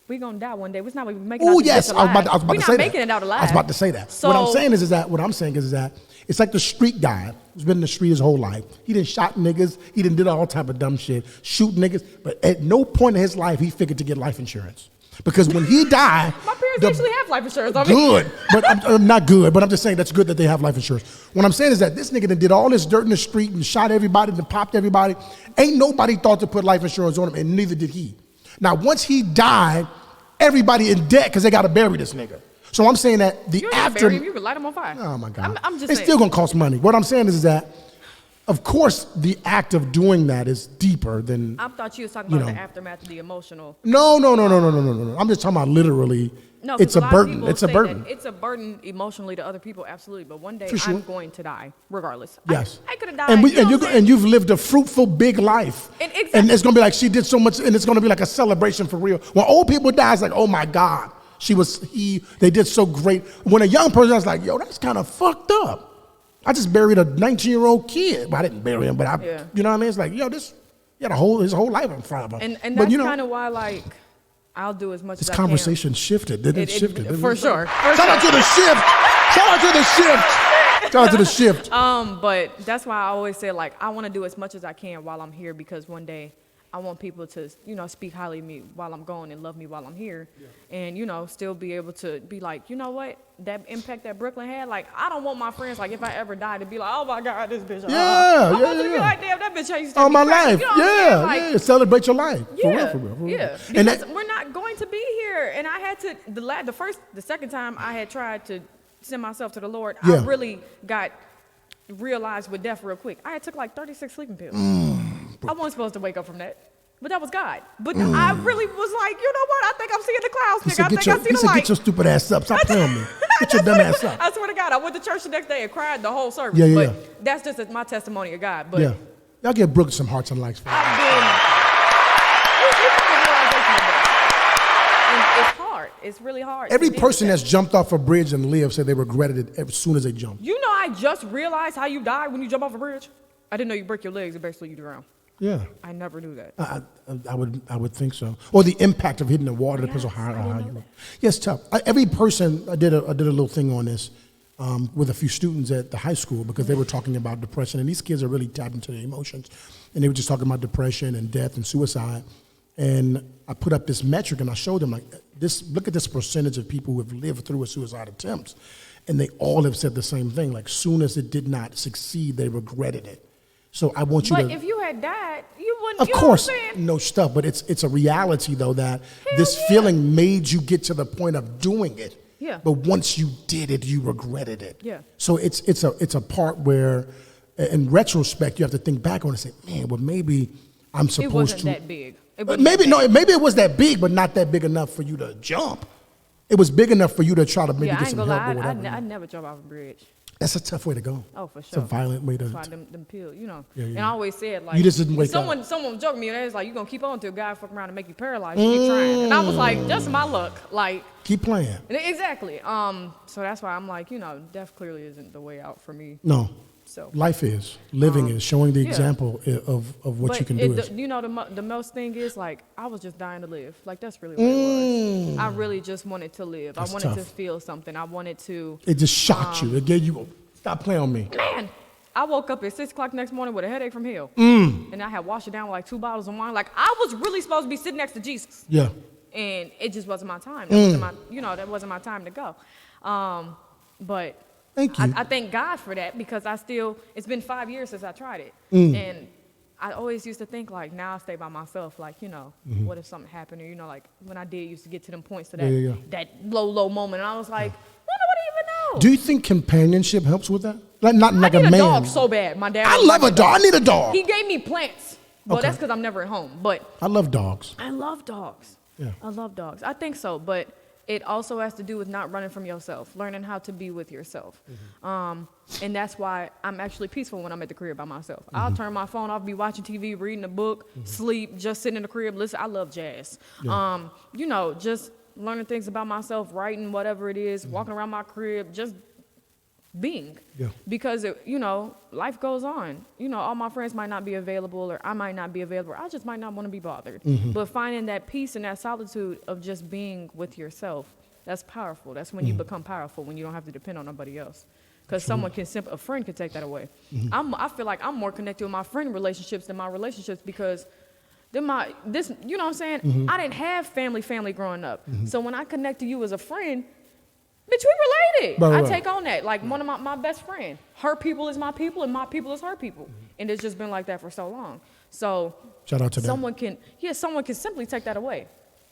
We gonna die one day. It's not even making Oh out this yes, bitch I was alive. about We to not say making that. it out alive. I was about to say that. So, what I'm saying is that it's like the street guy who's been in the street his whole life. He done shot niggas. He done did all type of dumb shit, shoot niggas. But at no point in his life he figured to get life insurance because when he died, my parents actually have life insurance. good, but I'm not good. But I'm just saying that's good that they have life insurance. What I'm saying is that this nigga done did all this dirt in the street and shot everybody and popped everybody. Ain't nobody thought to put life insurance on him, and neither did he. Now once he died, everybody in debt because they got to bury this nigga. So I'm saying that the You ain't after. bury him, you can light him on fire. Oh my God! I'm just it's saying. still gonna cost money. What I'm saying is that, of course, the act of doing that is deeper than. I thought you was talking about know. the aftermath of the emotional. No. I'm just talking about literally. No, it's 'cause a lot of burden. people It's a say burden. that it's a burden emotionally to other people, absolutely. But one day For sure. I'm going to die, regardless. Yes. I could have died. And you know what I'm saying? you've lived a fruitful, big life. And exactly. And it's gonna be like she did so much, and it's gonna be like a celebration for real. When old people die, it's like, oh my God, they did so great. When a young person is like, yo, that's kind of fucked up. I just buried a 19-year-old kid. Well, I didn't bury him, but you know what I mean? It's like, yo, his whole life in front of him. And but that's kind of why, like, I'll do as much this as I can. conversation shifted. Didn't it shift? For sure. Shout out to the shift. Shout out to the shift. Shout out to the shift. But that's why I always say, like, I want to do as much as I can while I'm here because one day I want people to, speak highly of me while I'm gone and love me while I'm here. Yeah. And, still be able to be like, you know what? That impact that Brooklyn had, like, I don't want my friends, like, if I ever die, to be like, oh, my God, this bitch. I want them to be like, damn, that bitch I used to all be my crazy. life. You know what I'm saying? Like, Yeah. Celebrate your life. Yeah, For real. yeah. And Because we're not going to be here. And I had to, the second time I had tried to send myself to the Lord, Yeah. I really got realized with death real quick. I had took like 36 sleeping pills. I wasn't supposed to wake up from that. But that was God. But I really was like, you know what? I think I'm seeing the clouds, He nigga. said, I think I see the light. get your stupid ass up. Stop playing with me. Get your dumb ass up. I swear to God, I went to church the next day and cried the whole service. Yeah. But that's just my testimony of God. But Yeah. Y'all give Brooke some hearts and likes for that. I've been. You have the realization of that. And it's hard. It's really hard. Every to deal person with that's jumped off a bridge and lived said they regretted it as soon as they jumped. You know, I just realized how you die when you jump off a bridge. I didn't know you break your legs and basically you drown. Yeah. I never knew that. I would think so. Or the impact of hitting the water depends on how you look. Yes, tough. Every person, I did a little thing on this with a few students at the high school because they were talking about depression, and these kids are really tapped into their emotions, and they were just talking about depression and death and suicide. And I put up this metric and I showed them like this. Look at this percentage of people who have lived through a suicide attempt, and they all have said the same thing. Like, soon as it did not succeed, they regretted it. So I want you But to. if you had died, you wouldn't. Of you know course, what I'm saying? no stuff, but it's a reality though that Hell this yeah. feeling made you get to the point of doing it. Yeah. But once you did it, you regretted it. Yeah. So it's a part where, in retrospect, you have to think back on it and say, man, well maybe I'm It supposed wasn't to. that big. It But wasn't maybe that big. maybe it was that big, but not that big enough for you to jump. It was big enough for you to try to maybe Yeah, I get ain't some gonna help or lie. whatever. I never jump off a bridge. That's a tough way to go. Oh, for It's sure. a violent way to. That's why them pills, you know. Yeah, yeah. And I always said, like, You just didn't wake someone was joking me, and they was like, you gonna keep on till God fuck around and make you paralyzed. You keep trying. And I was like, just my luck. Like, Keep playing. exactly. So that's why I'm like, death clearly isn't the way out for me. No. So. Life is. Living is. Showing the yeah. example of what But you can do is. the most thing is, like, I was just dying to live. Like, that's really what it was. I really just wanted to live. That's I wanted to tough. feel something. I wanted to. It just shocked you. It gave you, stop playing on me. Man, I woke up at 6 o'clock next morning with a headache from hell. And I had washed it down with like 2 bottles of wine. Like, I was really supposed to be sitting next to Jesus. Yeah. And it just wasn't my time. That wasn't my time to go. But Thank you. I thank God for that, because it's been 5 years since I tried it. And I always used to think, like, now I stay by myself. Like, what if something happened? Or, like, when I did used to get to them points to that, Yeah. that low moment. And I was like, nobody even know. Do you think companionship helps with that? Like, not like I need a a man. dog so bad. My dad. I was love like a dog. I need a dog. He gave me plants. Well, Okay. that's because I'm never at home. But I love dogs. I love dogs. Yeah. I love dogs. I think so. But it also has to do with not running from yourself, learning how to be with yourself. And that's why I'm actually peaceful when I'm at the crib by myself. I'll turn my phone off, be watching TV, reading a book, sleep, just sitting in the crib, listen. I love jazz. Yeah. Just learning things about myself, writing, whatever it is, walking around my crib, just being. Yeah. Because, life goes on. All my friends might not be available, or I might not be available. I just might not want to be bothered. But finding that peace and that solitude of just being with yourself, that's powerful. That's when you become powerful, when you don't have to depend on nobody else. Because a friend can take that away. I feel like I'm more connected with my friend relationships than my relationships, because you know what I'm saying? I didn't have family growing up. So when I connect to you as a friend, bitch, we related. Right. I take on that. Like, one of my best friend. Her people is my people, and my people is her people. And it's just been like that for so long. So Shout out to them. someone can simply take that away.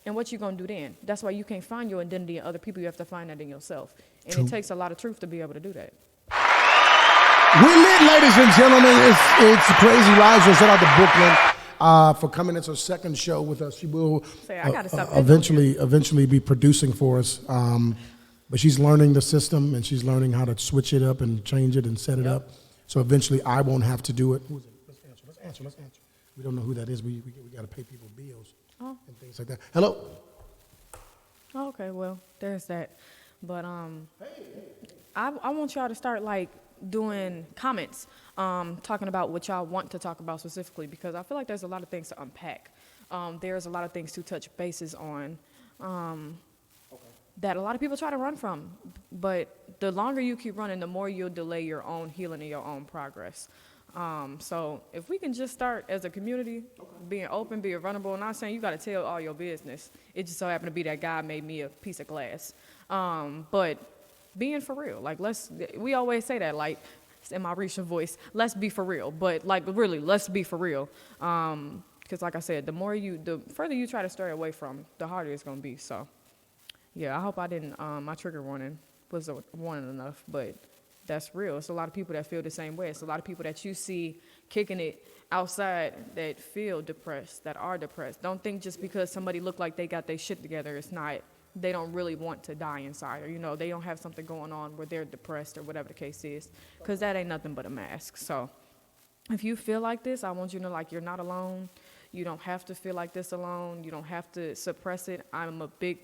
And what you gonna do then? That's why you can't find your identity in other people. You have to find that in yourself. And True. it takes a lot of truth to be able to do that. We're lit, ladies and gentlemen. It's Crazy Liza. Shout out to Brooklyn for coming. It's her second show with us. She will Say, I gotta stop picking on eventually be producing for us. But she's learning the system, and she's learning how to switch it up and change it and set it up. So eventually I won't have to do it. Who is it? Let's answer. We don't know who that is. We got to pay people bills and things like that. Hello? Oh, okay, well, there's that. But I want y'all to start, like, doing comments, talking about what y'all want to talk about specifically, because I feel like there's a lot of things to unpack. There's a lot of things to touch bases on that a lot of people try to run from. But the longer you keep running, the more you'll delay your own healing and your own progress. So if we can just start as a community, being open, being vulnerable, not saying you got to tell all your business. It just so happened to be that God made me a piece of glass. But being for real, like, we always say that, like, in my recent voice, let's be for real. But, like, really, let's be for real. Because, like I said, the further you try to stray away from, the harder it's going to be. So, yeah, I hope I didn't, my trigger warning was a warning enough, but that's real. It's a lot of people that feel the same way. It's a lot of people that you see kicking it outside that feel depressed, that are depressed. Don't think just because somebody look like they got their shit together, they don't really want to die inside, or, they don't have something going on where they're depressed or whatever the case is, because that ain't nothing but a mask. So if you feel like this, I want you to know, like, you're not alone. You don't have to feel like this alone. You don't have to suppress it. I'm a big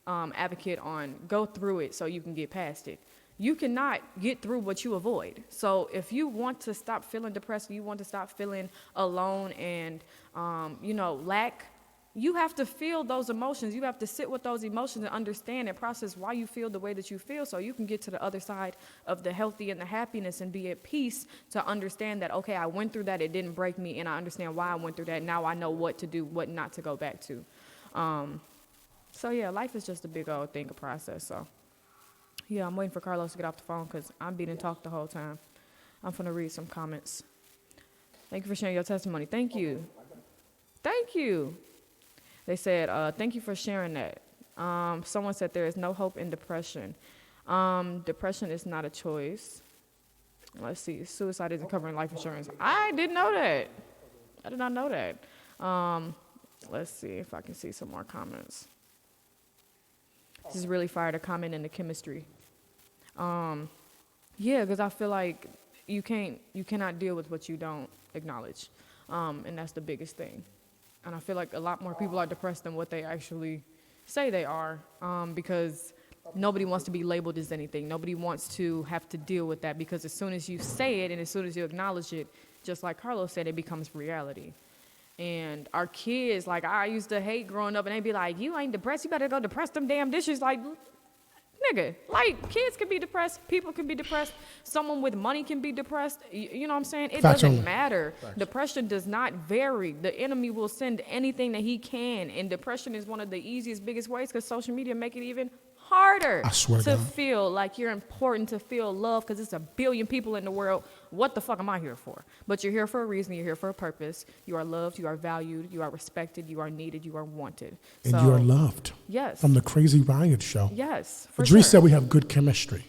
advocate on go through it so you can get past it. You cannot get through what you avoid. So if you want to stop feeling depressed, you want to stop feeling alone and, lack, you have to feel those emotions. You have to sit with those emotions and understand and process why you feel the way that you feel, so you can get to the other side of the healthy and the happiness and be at peace to understand that, okay, I went through that, it didn't break me, and I understand why I went through that. Now I know what to do, what not to go back to. So yeah, life is just a big old thing, a process. So Yeah, I'm waiting for Carlos to get off the phone because I'm being talked the whole time. I'm going to read some comments. Thank you for sharing your testimony. Thank you. Thank you. They said, thank you for sharing that. Someone said there is no hope in depression. Depression is not a choice. Let's see. Suicide isn't covering life insurance. I didn't know that. I did not know that. Let's see if I can see some more comments. This is really fire to comment in the chemistry. Yeah, because I feel like you cannot deal with what you don't acknowledge. And that's the biggest thing. And I feel like a lot more people are depressed than what they actually say they are, because nobody wants to be labeled as anything. Nobody wants to have to deal with that, because as soon as you say it and as soon as you acknowledge it, just like Carlos said, it becomes reality. And our kids, like I used to hate growing up, and they'd be like, you ain't depressed, you better go depress them damn dishes. Like, nigga, like kids can be depressed, people can be depressed, someone with money can be depressed. You know what I'm saying? It Facts doesn't only. matter. Facts. Depression does not vary. The enemy will send anything that he can, and depression is one of the easiest, biggest ways, because social media make it even harder I swear to to God. feel like you're important, to feel love, because it's a billion people in the world. What the fuck am I here for? But you're here for a reason. You're here for a purpose. You are loved. You are valued. You are respected. You are needed. You are wanted. And So, you are loved. Yes. From the Crazy Riot Show. Yes. For Idris sure. said we have good chemistry.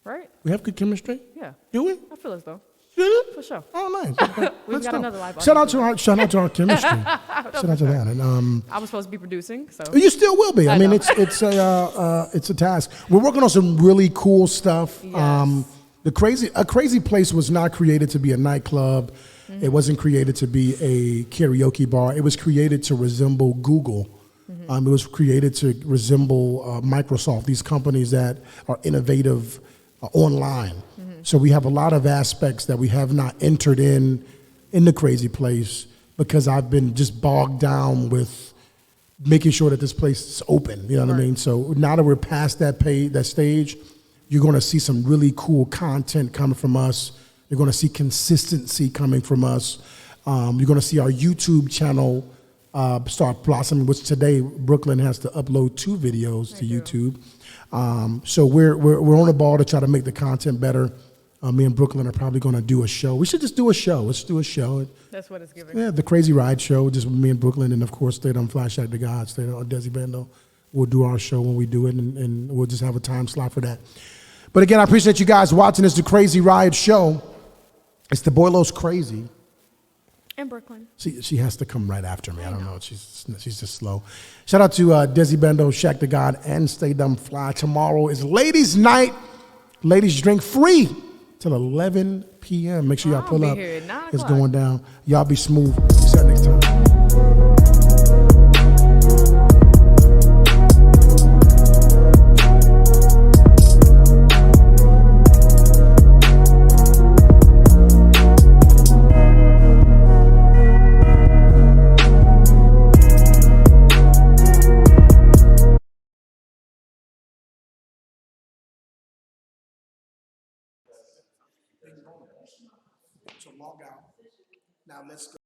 Right? We have good chemistry? Yeah. Do we? I feel as though. Really? For sure. Oh, nice. Okay. We've Let's got go. another live Shout out audience. to our chemistry. Shout out to that. And I was supposed to be producing, so. you still will be. I mean, know. it's a task. We're working on some really cool stuff. Yes. A crazy place was not created to be a nightclub. Mm-hmm. It wasn't created to be a karaoke bar. It was created to resemble Google. Mm-hmm. It was created to resemble Microsoft. These companies that are innovative online. Mm-hmm. So we have a lot of aspects that we have not entered in the crazy place, because I've been just bogged down with making sure that this place is open. You know what I Right. mean? So now that we're past that stage, you're going to see some really cool content coming from us. You're going to see consistency coming from us. You're going to see our YouTube channel start blossoming, which today Brooklyn has to upload 2 videos to YouTube. So we're on the ball to try to make the content better. Me and Brooklyn are probably going to do a show. We should just do a show. Let's do a show. That's what it's giving. Yeah, the Crazy Ride Show, just with me and Brooklyn, and of course, stayed on Flashback to God, stayed on Desi Bando. We'll do our show when we do it, and we'll just have a time slot for that. But again, I appreciate you guys watching. It's the Crazy Ride Show. It's the Boyloscrazy. In Brooklyn. She has to come right after me. I don't know. She's just slow. Shout out to Desi Bando, Shack to God, and Stay Dumb Fly. Tomorrow is Ladies' Night. Ladies drink free till 11 p.m. Make sure y'all I'll pull be up. here at 9 It's o'clock. going down. Y'all be smooth. See you next time. So log out. Now let's go.